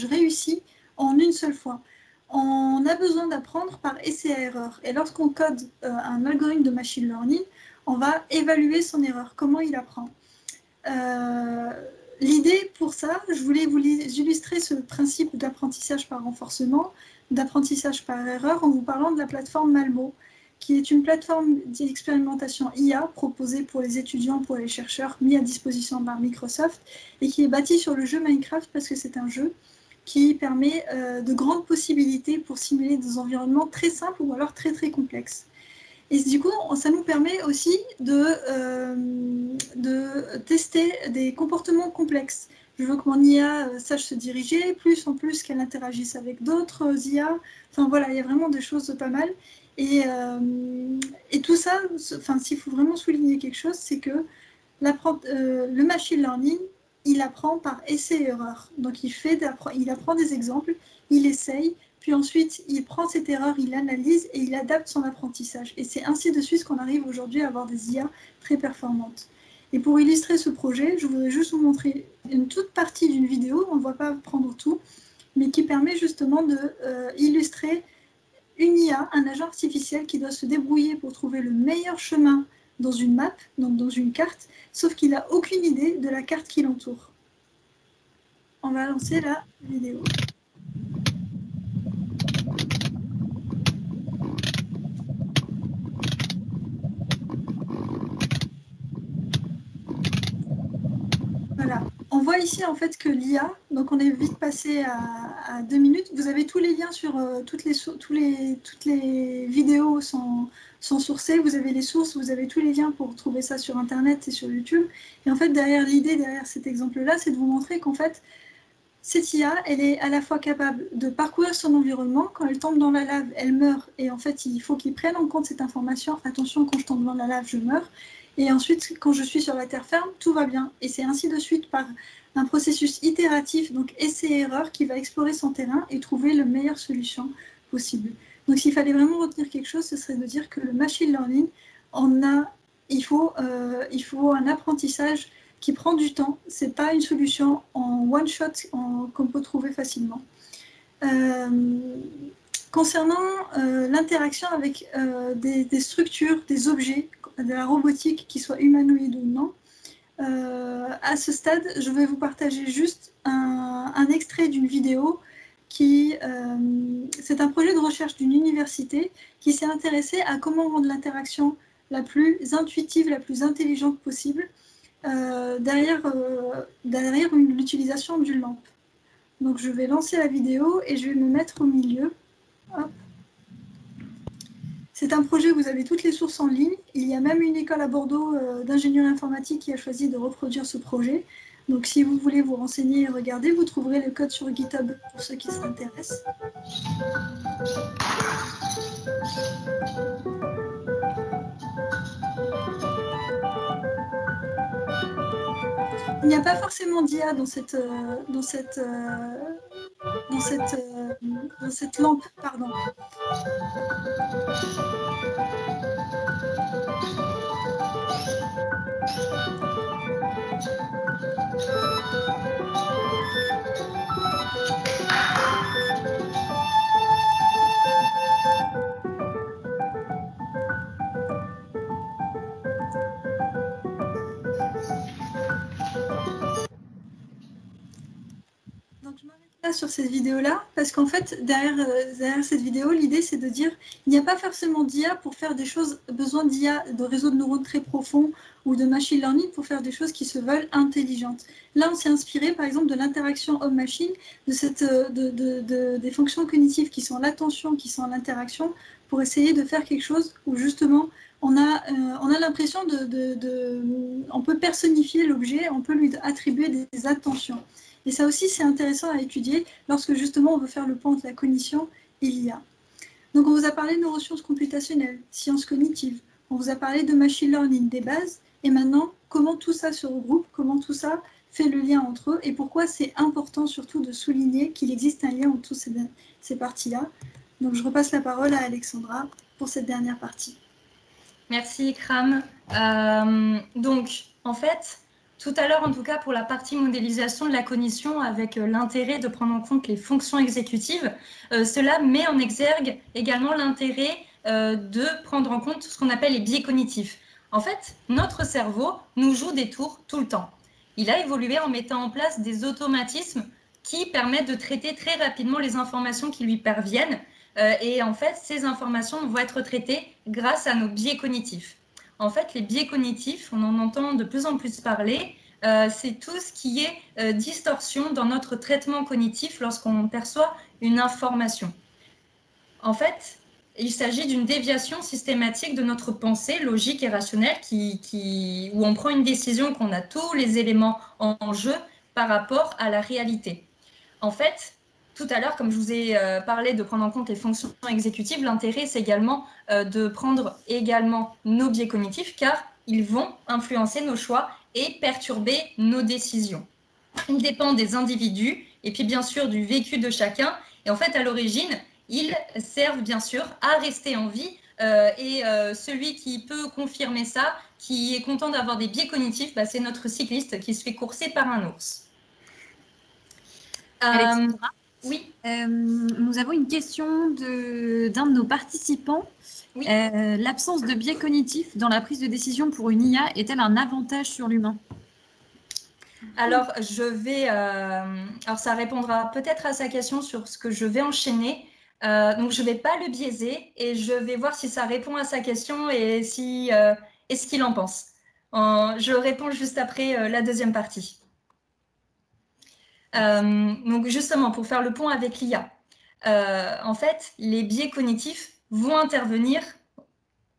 réussi en une seule fois. On a besoin d'apprendre par essai et erreur. Et lorsqu'on code un algorithme de machine learning, on va évaluer son erreur, comment il apprend. L'idée pour ça, je voulais vous illustrer ce principe d'apprentissage par renforcement, d'apprentissage par erreur, en vous parlant de la plateforme Malmo, qui est une plateforme d'expérimentation IA proposée pour les étudiants, pour les chercheurs, mis à disposition par Microsoft, et qui est bâtie sur le jeu Minecraft parce que c'est un jeu qui permet de grandes possibilités pour simuler des environnements très simples ou alors très très complexes. Et du coup, ça nous permet aussi de tester des comportements complexes. Je veux que mon IA sache se diriger, plus en plus qu'elle interagisse avec d'autres IA. Enfin voilà, il y a vraiment des choses pas mal. Et tout ça, s'il faut vraiment souligner quelque chose, c'est que le machine learning, il apprend par essai et erreur. Donc il apprend des exemples, il essaye, puis ensuite il prend cette erreur, il l'analyse et il adapte son apprentissage. Et c'est ainsi de suite qu'on arrive aujourd'hui à avoir des IA très performantes. Et pour illustrer ce projet, je voudrais juste vous montrer une toute partie d'une vidéo, on ne va pas prendre tout, mais qui permet justement d'illustrer une IA, un agent artificiel qui doit se débrouiller pour trouver le meilleur chemin dans une map, donc dans une carte, sauf qu'il n'a aucune idée de la carte qui l'entoure. On va lancer la vidéo. Voilà. On voit ici en fait que l'IA, donc on est vite passé à 2 minutes. Vous avez tous les liens sur toutes les vidéos sont sourcées. Vous avez les sources, vous avez tous les liens pour trouver ça sur Internet et sur YouTube. Et en fait, l'idée derrière cet exemple-là, c'est de vous montrer qu'en fait, cette IA, elle est à la fois capable de parcourir son environnement. Quand elle tombe dans la lave, elle meurt. Et en fait, il faut qu'il prenne en compte cette information. Attention, quand je tombe dans la lave, je meurs. Et ensuite, quand je suis sur la terre ferme, tout va bien. Et c'est ainsi de suite par un processus itératif, donc essai-erreur, qui va explorer son terrain et trouver la meilleure solution possible. Donc s'il fallait vraiment retenir quelque chose, ce serait de dire que le machine learning, il faut un apprentissage qui prend du temps. Ce n'est pas une solution en one-shot qu'on peut trouver facilement. Concernant l'interaction avec des structures, des objets, de la robotique, qui soit humanoïde ou non, à ce stade, je vais vous partager juste un extrait d'une vidéo c'est un projet de recherche d'une université qui s'est intéressé à comment rendre l'interaction la plus intuitive, la plus intelligente possible derrière l'utilisation d'une lampe. Donc je vais lancer la vidéo et je vais me mettre au milieu. Hop. C'est un projet, vous avez toutes les sources en ligne. Il y a même une école à Bordeaux d'ingénierie informatique qui a choisi de reproduire ce projet. Donc si vous voulez vous renseigner et regarder, vous trouverez le code sur GitHub pour ceux qui s'intéressent. Il n'y a pas forcément d'IA dans cette lampe, pardon. ça sur cette vidéo-là, parce qu'en fait, derrière cette vidéo, l'idée, c'est de dire il n'y a pas forcément d'IA pour faire des choses, besoin d'IA, de réseaux de neurones très profonds ou de machine learning pour faire des choses qui se veulent intelligentes. Là, on s'est inspiré, par exemple, de l'interaction homme-machine, des fonctions cognitives qui sont l'attention, qui sont l'interaction, pour essayer de faire quelque chose où, justement, on a l'impression on peut personnifier l'objet, on peut lui attribuer des attentions. Et ça aussi, c'est intéressant à étudier lorsque justement on veut faire le pont entre la cognition et l'IA. Donc on vous a parlé de neurosciences computationnelles, sciences cognitives, on vous a parlé de machine learning, des bases, et maintenant, comment tout ça se regroupe, comment tout ça fait le lien entre eux, et pourquoi c'est important surtout de souligner qu'il existe un lien entre toutes ces parties-là. Donc je repasse la parole à Alexandra pour cette dernière partie. Merci, Ikram. Donc, en fait, tout à l'heure, en tout cas, pour la partie modélisation de la cognition, avec l'intérêt de prendre en compte les fonctions exécutives, cela met en exergue également l'intérêt de prendre en compte ce qu'on appelle les biais cognitifs. En fait, notre cerveau nous joue des tours tout le temps. Il a évolué en mettant en place des automatismes qui permettent de traiter très rapidement les informations qui lui parviennent. Et en fait, ces informations vont être traitées grâce à nos biais cognitifs. En fait, les biais cognitifs, on en entend de plus en plus parler, c'est tout ce qui est distorsion dans notre traitement cognitif lorsqu'on perçoit une information. En fait, il s'agit d'une déviation systématique de notre pensée logique et rationnelle où on prend une décision, qu'on a tous les éléments en jeu par rapport à la réalité. En fait, tout à l'heure, comme je vous ai parlé de prendre en compte les fonctions exécutives, l'intérêt, c'est également de prendre également nos biais cognitifs, car ils vont influencer nos choix et perturber nos décisions. Ils dépendent des individus et puis bien sûr du vécu de chacun. Et en fait, à l'origine, ils servent bien sûr à rester en vie. Et celui qui peut confirmer ça, qui est content d'avoir des biais cognitifs, c'est notre cycliste qui se fait courser par un ours. Alexandra, oui. Nous avons une question d'un de nos participants. Oui. L'absence de biais cognitifs dans la prise de décision pour une IA est-elle un avantage sur l'humain? Alors, alors, ça répondra peut-être à sa question sur ce que je vais enchaîner. Donc, je ne vais pas le biaiser et je vais voir si ça répond à sa question et ce qu'il en pense. Je réponds juste après la deuxième partie. Donc justement, pour faire le pont avec l'IA, en fait, les biais cognitifs vont intervenir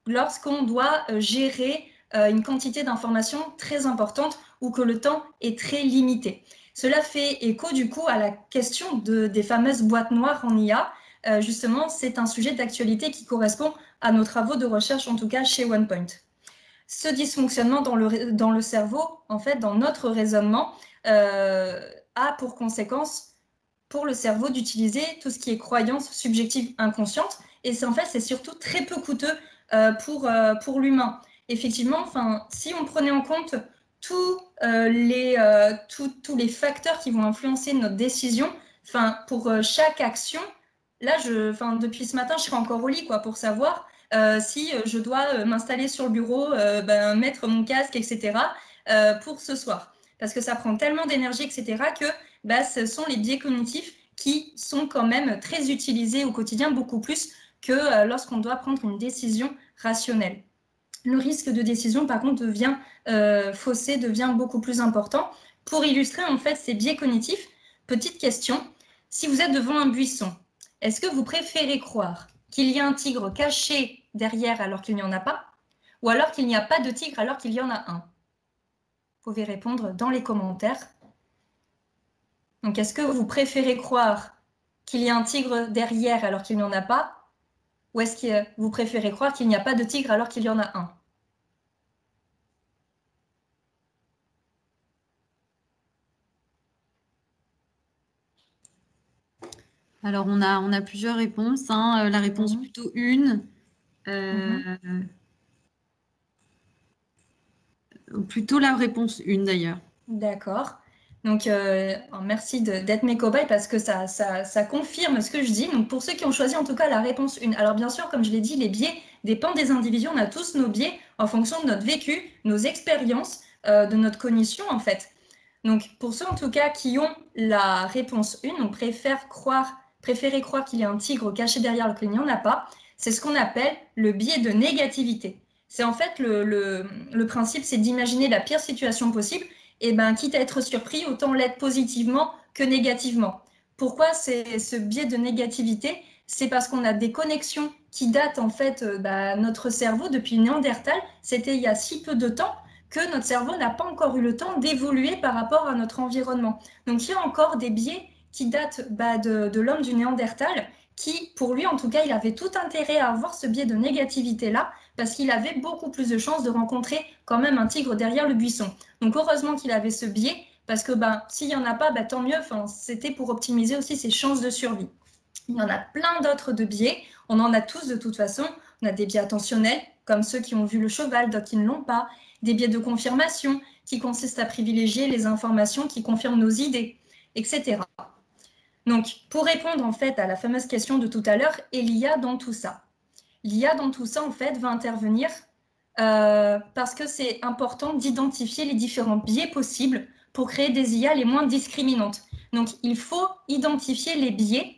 lorsqu'on doit gérer une quantité d'informations très importante ou que le temps est très limité. Cela fait écho du coup à la question des fameuses boîtes noires en IA. Justement, c'est un sujet d'actualité qui correspond à nos travaux de recherche, en tout cas chez OnePoint. Ce dysfonctionnement dans le cerveau, en fait, dans notre raisonnement, a pour conséquence pour le cerveau d'utiliser tout ce qui est croyance subjective inconsciente, et c'est surtout très peu coûteux pour l'humain. Effectivement, si on prenait en compte tous les facteurs qui vont influencer notre décision, pour chaque action, là, depuis ce matin, je serai encore au lit pour savoir si je dois m'installer sur le bureau, mettre mon casque, etc. Pour ce soir. Parce que ça prend tellement d'énergie, etc., que ce sont les biais cognitifs qui sont quand même très utilisés au quotidien, beaucoup plus que lorsqu'on doit prendre une décision rationnelle. Le risque de décision, par contre, devient faussé, devient beaucoup plus important. Pour illustrer, en fait, ces biais cognitifs, petite question, si vous êtes devant un buisson, est-ce que vous préférez croire qu'il y a un tigre caché derrière alors qu'il n'y en a pas, ou alors qu'il n'y a pas de tigre alors qu'il y en a un? Vous pouvez répondre dans les commentaires. Donc, est-ce que vous préférez croire qu'il y a un tigre derrière alors qu'il n'y en a pas? Ou est-ce que vous préférez croire qu'il n'y a pas de tigre alors qu'il y en a un? Alors, on a plusieurs réponses. La réponse plutôt une. Plutôt la réponse 1 d'ailleurs. D'accord. Donc, merci d'être mes cobayes parce que ça confirme ce que je dis. Donc, pour ceux qui ont choisi en tout cas la réponse 1. Alors, bien sûr, comme je l'ai dit, les biais dépendent des individus. On a tous nos biais en fonction de notre vécu, nos expériences, de notre cognition en fait. Donc, pour ceux en tout cas qui ont la réponse 1, on préférer croire qu'il y a un tigre caché derrière le qu'il n'y en a pas, c'est ce qu'on appelle le biais de négativité. C'est en fait le principe, c'est d'imaginer la pire situation possible, et quitte à être surpris, autant l'être positivement que négativement. Pourquoi c'est ce biais de négativité? C'est parce qu'on a des connexions qui datent en fait notre cerveau depuis le Néandertal. C'était il y a si peu de temps que notre cerveau n'a pas encore eu le temps d'évoluer par rapport à notre environnement. Donc il y a encore des biais qui datent de l'homme du Néandertal, qui, pour lui en tout cas, il avait tout intérêt à avoir ce biais de négativité-là, parce qu'il avait beaucoup plus de chances de rencontrer quand même un tigre derrière le buisson. Donc heureusement qu'il avait ce biais, parce que s'il n'y en a pas, tant mieux, c'était pour optimiser aussi ses chances de survie. Il y en a plein d'autres de biais, on en a tous de toute façon. On a des biais attentionnels, comme ceux qui ont vu le cheval, d'autres qui ne l'ont pas, des biais de confirmation, qui consistent à privilégier les informations qui confirment nos idées, etc. Donc, pour répondre en fait à la fameuse question de tout à l'heure, et l'IA dans tout ça. L'IA dans tout ça, en fait, va intervenir parce que c'est important d'identifier les différents biais possibles pour créer des IA les moins discriminantes. Donc, il faut identifier les biais.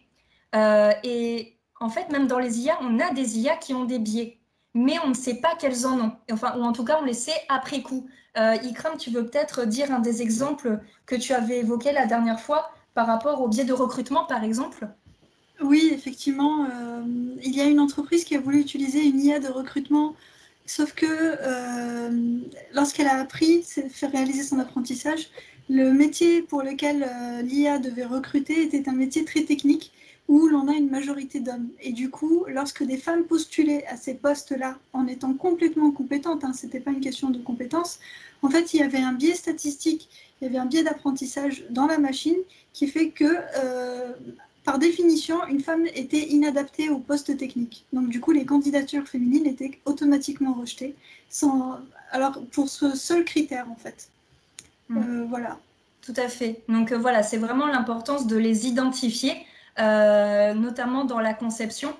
Et en fait, même dans les IA, on a des IA qui ont des biais, mais on ne sait pas qu'elles en ont. Ou en tout cas, on les sait après coup. Ikram, tu veux peut-être dire un des exemples que tu avais évoqué la dernière fois par rapport au biais de recrutement, par exemple? Oui, effectivement. Il y a une entreprise qui a voulu utiliser une IA de recrutement, sauf que lorsqu'elle a appris, faire réaliser son apprentissage, le métier pour lequel l'IA devait recruter était un métier très technique, où l'on a une majorité d'hommes. Et du coup, lorsque des femmes postulaient à ces postes-là, en étant complètement compétentes, ce n'était pas une question de compétence, en fait, il y avait un biais statistique, il y avait un biais d'apprentissage dans la machine qui fait que, par définition, une femme était inadaptée au poste technique. Donc du coup, les candidatures féminines étaient automatiquement rejetées, alors pour ce seul critère, en fait. Voilà. Tout à fait. Donc voilà, c'est vraiment l'importance de les identifier, notamment dans la conception,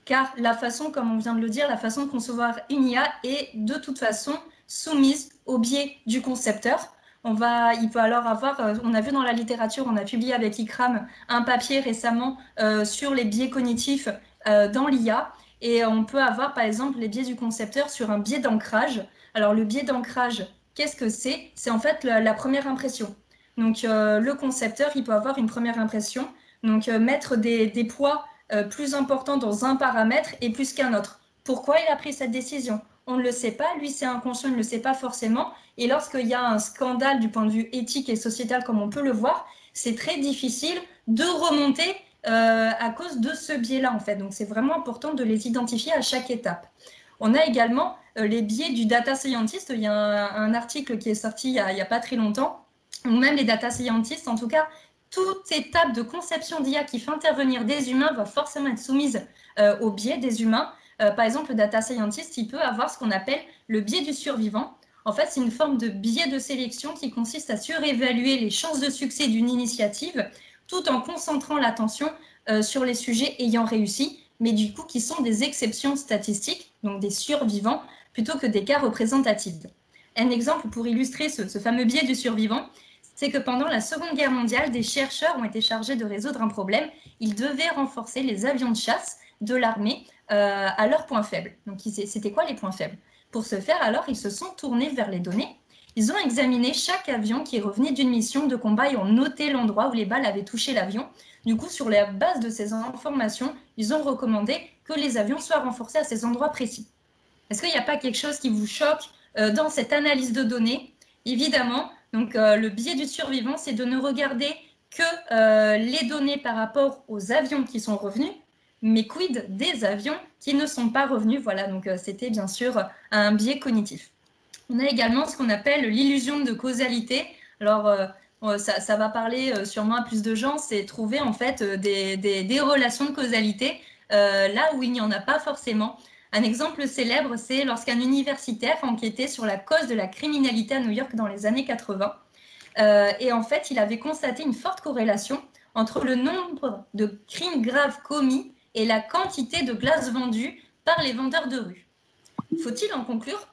car la façon, comme on vient de le dire, la façon de concevoir une IA est de toute façon soumise au biais du concepteur. Il peut alors avoir, on a vu dans la littérature, on a publié avec Ikram un papier récemment sur les biais cognitifs dans l'IA, et on peut avoir par exemple les biais du concepteur sur un biais d'ancrage. Alors le biais d'ancrage, qu'est-ce que c'est? C'est en fait la première impression. Donc le concepteur, il peut avoir une première impression, donc mettre des poids plus importants dans un paramètre et plus qu'un autre. Pourquoi il a pris cette décision? On ne le sait pas, lui c'est inconscient, il ne le sait pas forcément. Et lorsqu'il y a un scandale du point de vue éthique et sociétal, comme on peut le voir, c'est très difficile de remonter à cause de ce biais-là, en fait. Donc c'est vraiment important de les identifier à chaque étape. On a également les biais du data scientist. Il y a un article qui est sorti il n'y a pas très longtemps, où même les data scientists, en tout cas, toute étape de conception d'IA qui fait intervenir des humains va forcément être soumise au biais des humains. Par exemple, le data scientist, il peut avoir ce qu'on appelle le biais du survivant. En fait, c'est une forme de biais de sélection qui consiste à surévaluer les chances de succès d'une initiative tout en concentrant l'attention sur les sujets ayant réussi, mais du coup qui sont des exceptions statistiques, donc des survivants, plutôt que des cas représentatifs. Un exemple pour illustrer ce fameux biais du survivant, c'est que pendant la Seconde Guerre mondiale, des chercheurs ont été chargés de résoudre un problème. Ils devaient renforcer les avions de chasse de l'armée à leurs points faibles. Donc, c'était quoi les points faibles? Pour ce faire, alors, ils se sont tournés vers les données. Ils ont examiné chaque avion qui revenait d'une mission de combat et ont noté l'endroit où les balles avaient touché l'avion. Du coup, sur la base de ces informations, ils ont recommandé que les avions soient renforcés à ces endroits précis. Est-ce qu'il n'y a pas quelque chose qui vous choque dans cette analyse de données? Évidemment, donc, le biais du survivant, c'est de ne regarder que les données par rapport aux avions qui sont revenus, mais quid des avions qui ne sont pas revenus? Voilà, donc c'était bien sûr un biais cognitif. On a également ce qu'on appelle l'illusion de causalité. Alors, ça va parler sûrement à plus de gens, c'est trouver en fait des relations de causalité là où il n'y en a pas forcément. Un exemple célèbre, c'est lorsqu'un universitaire enquêtait sur la cause de la criminalité à New York dans les années 80. Et en fait, il avait constaté une forte corrélation entre le nombre de crimes graves commis et la quantité de glace vendue par les vendeurs de rue. Faut-il en conclure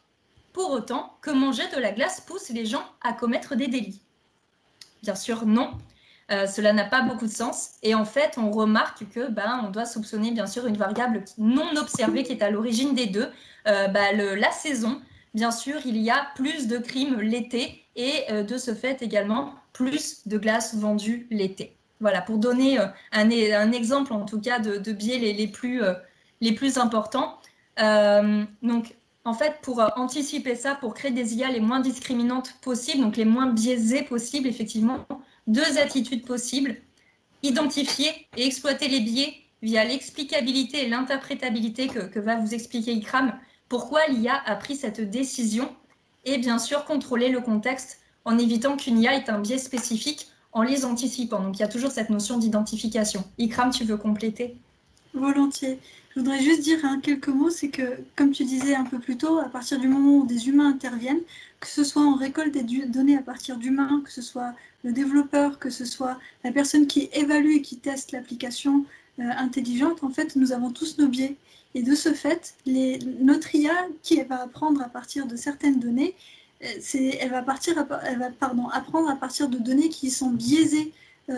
pour autant que manger de la glace pousse les gens à commettre des délits? Bien sûr, non. Cela n'a pas beaucoup de sens. Et en fait, on remarque que on doit soupçonner bien sûr une variable non observée qui est à l'origine des deux. La saison, bien sûr, il y a plus de crimes l'été et de ce fait également plus de glace vendue l'été. Voilà, pour donner un exemple en tout cas de biais les plus importants. Donc, en fait, pour anticiper ça, pour créer des IA les moins discriminantes possibles, donc les moins biaisées possibles, effectivement, 2 attitudes possibles, identifier et exploiter les biais via l'explicabilité et l'interprétabilité que va vous expliquer Ikram, pourquoi l'IA a pris cette décision, et bien sûr contrôler le contexte en évitant qu'une IA ait un biais spécifique en les anticipant. Donc il y a toujours cette notion d'identification. Ikram, tu veux compléter ? Volontiers. Je voudrais juste dire quelques mots, c'est que, comme tu disais un peu plus tôt, à partir du moment où des humains interviennent, que ce soit on récolte des données à partir d'humains, que ce soit le développeur, que ce soit la personne qui évalue et qui teste l'application intelligente, en fait, nous avons tous nos biais. Et de ce fait, notre IA, qui va apprendre à partir de certaines données, elle va apprendre à partir de données qui sont biaisées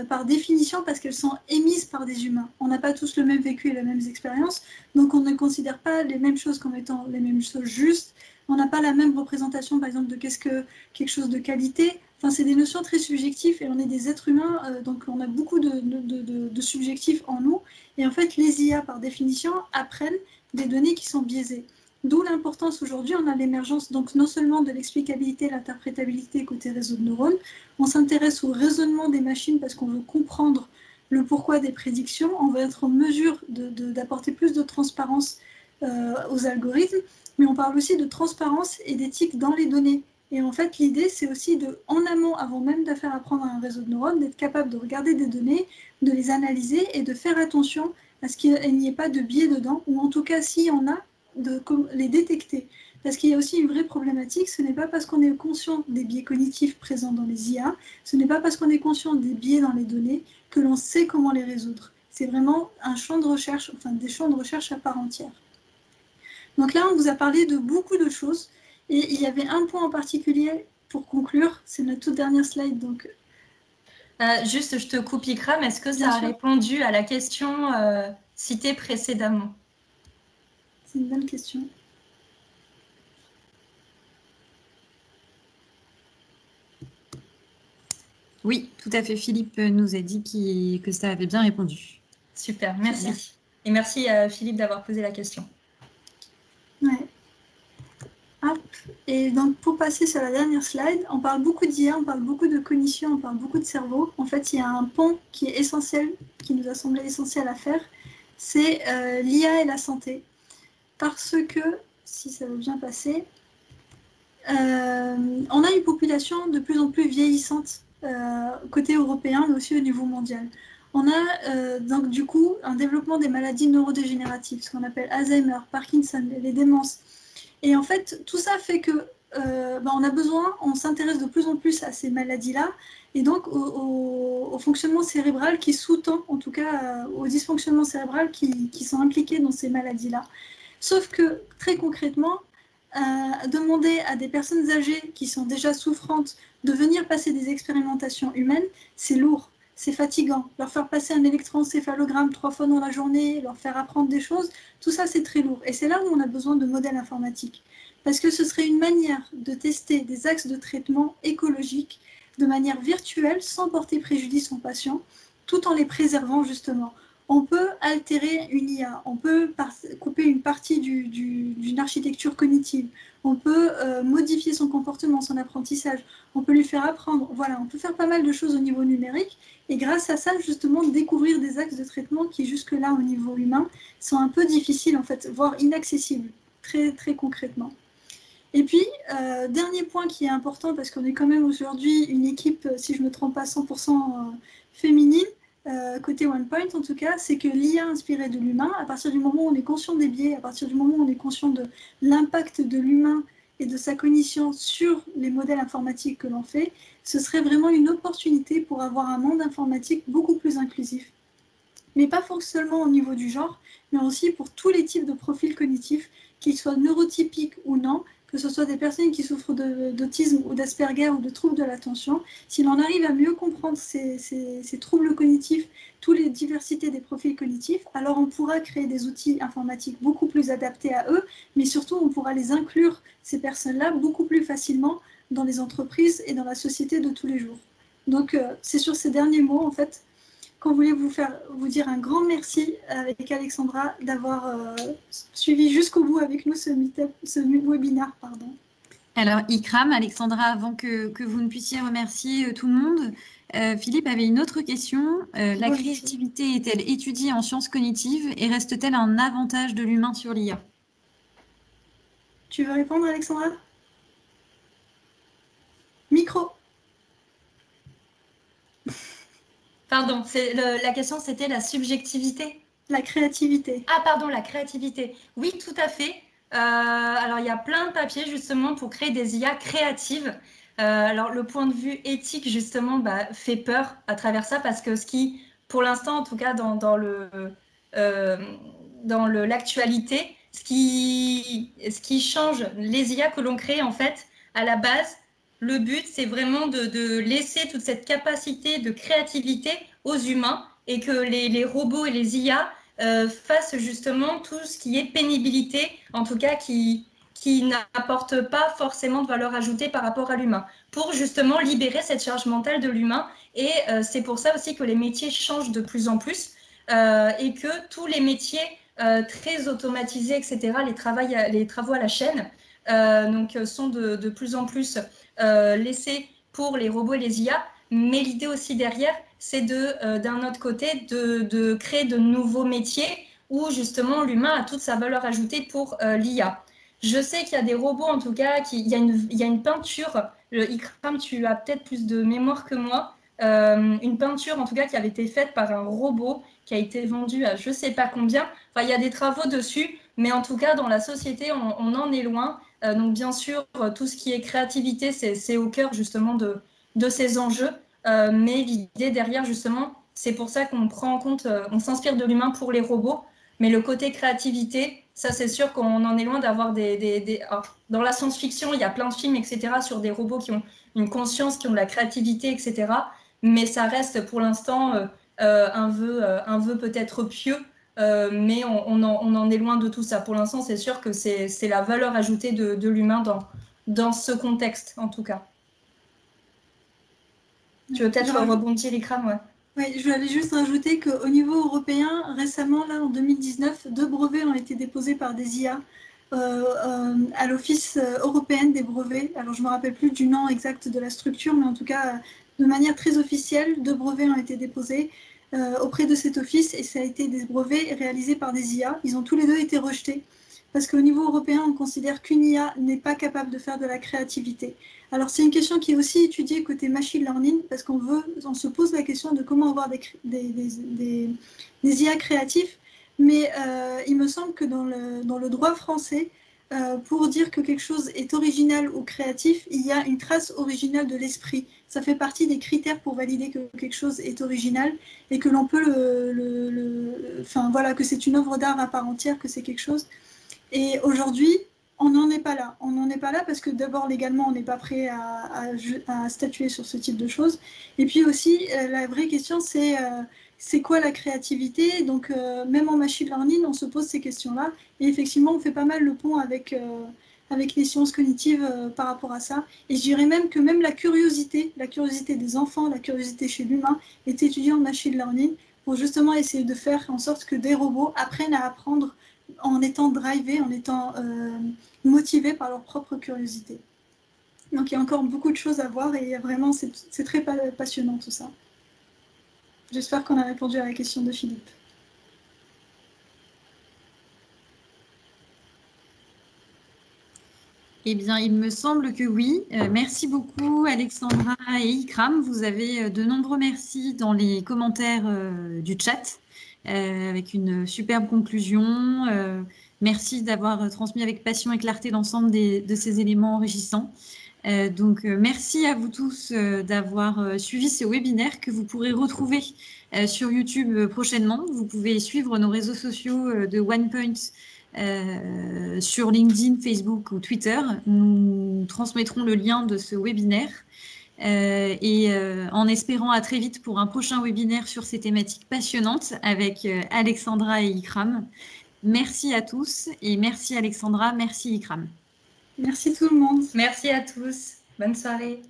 par définition parce qu'elles sont émises par des humains. On n'a pas tous le même vécu et les mêmes expériences, donc on ne considère pas les mêmes choses comme étant les mêmes choses justes. On n'a pas la même représentation, par exemple, de qu'est-ce que quelque chose de qualité. Enfin, c'est des notions très subjectives et on est des êtres humains, donc on a beaucoup de subjectifs en nous. Et en fait, les IA, par définition, apprennent des données qui sont biaisées. D'où l'importance aujourd'hui, on a l'émergence donc non seulement de l'explicabilité, l'interprétabilité côté réseau de neurones, on s'intéresse au raisonnement des machines parce qu'on veut comprendre le pourquoi des prédictions, on veut être en mesure d'apporter plus de transparence aux algorithmes, mais on parle aussi de transparence et d'éthique dans les données. Et en fait, l'idée, c'est aussi en amont, avant même de faire apprendre à un réseau de neurones, d'être capable de regarder des données, de les analyser et de faire attention à ce qu'il n'y ait pas de biais dedans, ou en tout cas, s'il y en a, de les détecter. Parce qu'il y a aussi une vraie problématique, ce n'est pas parce qu'on est conscient des biais cognitifs présents dans les IA, ce n'est pas parce qu'on est conscient des biais dans les données que l'on sait comment les résoudre. C'est vraiment un champ de recherche, enfin des champs de recherche à part entière. Donc là, on vous a parlé de beaucoup de choses, et il y avait un point en particulier pour conclure, c'est notre toute dernière slide. Donc, juste, je te coupe Ikram, est-ce que ça a répondu à la question citée précédemment ? C'est une bonne question. Oui, tout à fait. Philippe nous a dit que ça avait bien répondu. Super, merci. Et merci Philippe d'avoir posé la question. Ouais. Hop. Et donc pour passer sur la dernière slide, on parle beaucoup d'IA, on parle beaucoup de cognition, on parle beaucoup de cerveau. En fait, il y a un pont qui est essentiel, qui nous a semblé essentiel à faire, c'est l'IA et la santé. Parce que, si ça veut bien passer, on a une population de plus en plus vieillissante côté européen, mais aussi au niveau mondial. On a donc du coup un développement des maladies neurodégénératives, ce qu'on appelle Alzheimer, Parkinson, les démences. Et en fait, tout ça fait que on s'intéresse de plus en plus à ces maladies-là, et donc au fonctionnement cérébral qui sous-tend, en tout cas au dysfonctionnement cérébral qui sont impliqués dans ces maladies-là. Sauf que, très concrètement, demander à des personnes âgées qui sont déjà souffrantes de venir passer des expérimentations humaines, c'est lourd, c'est fatigant. Leur faire passer un électroencéphalogramme 3 fois dans la journée, leur faire apprendre des choses, tout ça c'est très lourd. Et c'est là où on a besoin de modèles informatiques. Parce que ce serait une manière de tester des axes de traitement écologiques de manière virtuelle, sans porter préjudice aux patients, tout en les préservant justement. On peut altérer une IA, on peut couper une partie d'une architecture cognitive, on peut modifier son comportement, son apprentissage, on peut lui faire apprendre, voilà, on peut faire pas mal de choses au niveau numérique, et grâce à ça, justement, découvrir des axes de traitement qui, jusque-là, au niveau humain, sont un peu difficiles, en fait, voire inaccessibles, très, très concrètement. Et puis, dernier point qui est important, parce qu'on est quand même aujourd'hui une équipe, si je ne me trompe pas, 100% féminine, côté OnePoint en tout cas, c'est que l'IA inspirée de l'humain, à partir du moment où on est conscient des biais, à partir du moment où on est conscient de l'impact de l'humain et de sa cognition sur les modèles informatiques que l'on fait, ce serait vraiment une opportunité pour avoir un monde informatique beaucoup plus inclusif. Mais pas seulement au niveau du genre, mais aussi pour tous les types de profils cognitifs, qu'ils soient neurotypiques ou non, que ce soit des personnes qui souffrent d'autisme ou d'Asperger ou de troubles de l'attention, si l'on arrive à mieux comprendre ces troubles cognitifs, toutes les diversités des profils cognitifs, alors on pourra créer des outils informatiques beaucoup plus adaptés à eux, mais surtout on pourra les inclure, ces personnes-là, beaucoup plus facilement dans les entreprises et dans la société de tous les jours. Donc c'est sur ces derniers mots, en fait, qu'on voulait vous dire un grand merci avec Alexandra d'avoir suivi jusqu'au bout avec nous ce webinaire. Pardon. Alors, Ikram, Alexandra, avant que vous ne puissiez remercier tout le monde, Philippe avait une autre question. La créativité est-elle étudiée en sciences cognitives et reste-t-elle un avantage de l'humain sur l'IA? Tu veux répondre, Alexandra? Micro. Pardon, la question c'était la subjectivité. La créativité. Ah pardon, la créativité. Oui, tout à fait. Alors il y a plein de papiers justement pour créer des IA créatives. Alors le point de vue éthique justement fait peur à travers ça parce que ce qui, pour l'instant en tout cas dans l'actualité, ce qui change les IA que l'on crée en fait à la base, le but, c'est vraiment de laisser toute cette capacité de créativité aux humains et que les robots et les IA fassent justement tout ce qui est pénibilité, en tout cas qui n'apporte pas forcément de valeur ajoutée par rapport à l'humain, pour justement libérer cette charge mentale de l'humain. Et c'est pour ça aussi que les métiers changent de plus en plus et que tous les métiers très automatisés, etc., les travaux à la chaîne, donc sont de plus en plus laissés pour les robots et les IA, mais l'idée aussi derrière, c'est d'un autre côté de créer de nouveaux métiers où justement l'humain a toute sa valeur ajoutée pour l'IA. Je sais qu'il y a des robots, en tout cas, il y a une peinture, Ikram, tu as peut-être plus de mémoire que moi, une peinture en tout cas qui avait été faite par un robot qui a été vendue à je ne sais pas combien. Enfin, il y a des travaux dessus, mais en tout cas, dans la société, on en est loin. Donc, bien sûr, tout ce qui est créativité, c'est au cœur justement de ces enjeux. Mais l'idée derrière, justement, c'est pour ça qu'on prend en compte, on s'inspire de l'humain pour les robots. Mais le côté créativité, ça, c'est sûr qu'on en est loin d'avoir dans la science-fiction, il y a plein de films, etc., sur des robots qui ont une conscience, qui ont de la créativité, etc. Mais ça reste pour l'instant un vœu peut-être pieux. Mais on en est loin de tout ça. Pour l'instant, c'est sûr que c'est la valeur ajoutée de l'humain dans ce contexte, en tout cas. Tu veux peut-être rebondir, Ikram, ouais. Oui, je voulais juste rajouter qu'au niveau européen, récemment, là, en 2019, 2 brevets ont été déposés par des IA à l'Office européen des brevets. Alors, je ne me rappelle plus du nom exact de la structure, mais en tout cas, de manière très officielle, 2 brevets ont été déposés auprès de cet office et ça a été des brevets réalisés par des IA. Ils ont tous les deux été rejetés parce qu'au niveau européen, on considère qu'une IA n'est pas capable de faire de la créativité. Alors, c'est une question qui est aussi étudiée côté machine learning parce qu'on se pose la question de comment avoir des IA créatifs. Mais il me semble que dans le droit français, pour dire que quelque chose est original ou créatif, il y a une trace originale de l'esprit. Ça fait partie des critères pour valider que quelque chose est original et que l'on peut enfin voilà, que c'est une œuvre d'art à part entière, que c'est quelque chose. Et aujourd'hui, on n'en est pas là. On n'en est pas là parce que d'abord, légalement, on n'est pas prêt à statuer sur ce type de choses. Et puis aussi, la vraie question, c'est quoi la créativité? Donc, même en machine learning, on se pose ces questions-là. Et effectivement, on fait pas mal le pont avec les sciences cognitives par rapport à ça. Et je dirais même que même la curiosité des enfants, la curiosité chez l'humain est étudiée en machine learning pour justement essayer de faire en sorte que des robots apprennent à apprendre en étant drivés, en étant motivés par leur propre curiosité. Donc il y a encore beaucoup de choses à voir et vraiment c'est très passionnant tout ça. J'espère qu'on a répondu à la question de Philippe. Eh bien, il me semble que oui. Merci beaucoup, Alexandra et Ikram. Vous avez de nombreux merci dans les commentaires du chat, avec une superbe conclusion. Merci d'avoir transmis avec passion et clarté l'ensemble de ces éléments enrichissants. Donc, merci à vous tous d'avoir suivi ce webinaire que vous pourrez retrouver sur YouTube prochainement. Vous pouvez suivre nos réseaux sociaux de OnePoint sur LinkedIn, Facebook ou Twitter. Nous transmettrons le lien de ce webinaire en espérant à très vite pour un prochain webinaire sur ces thématiques passionnantes avec Alexandra et Ikram. Merci à tous et merci Alexandra, merci Ikram. Merci tout le monde. Merci à tous. Bonne soirée.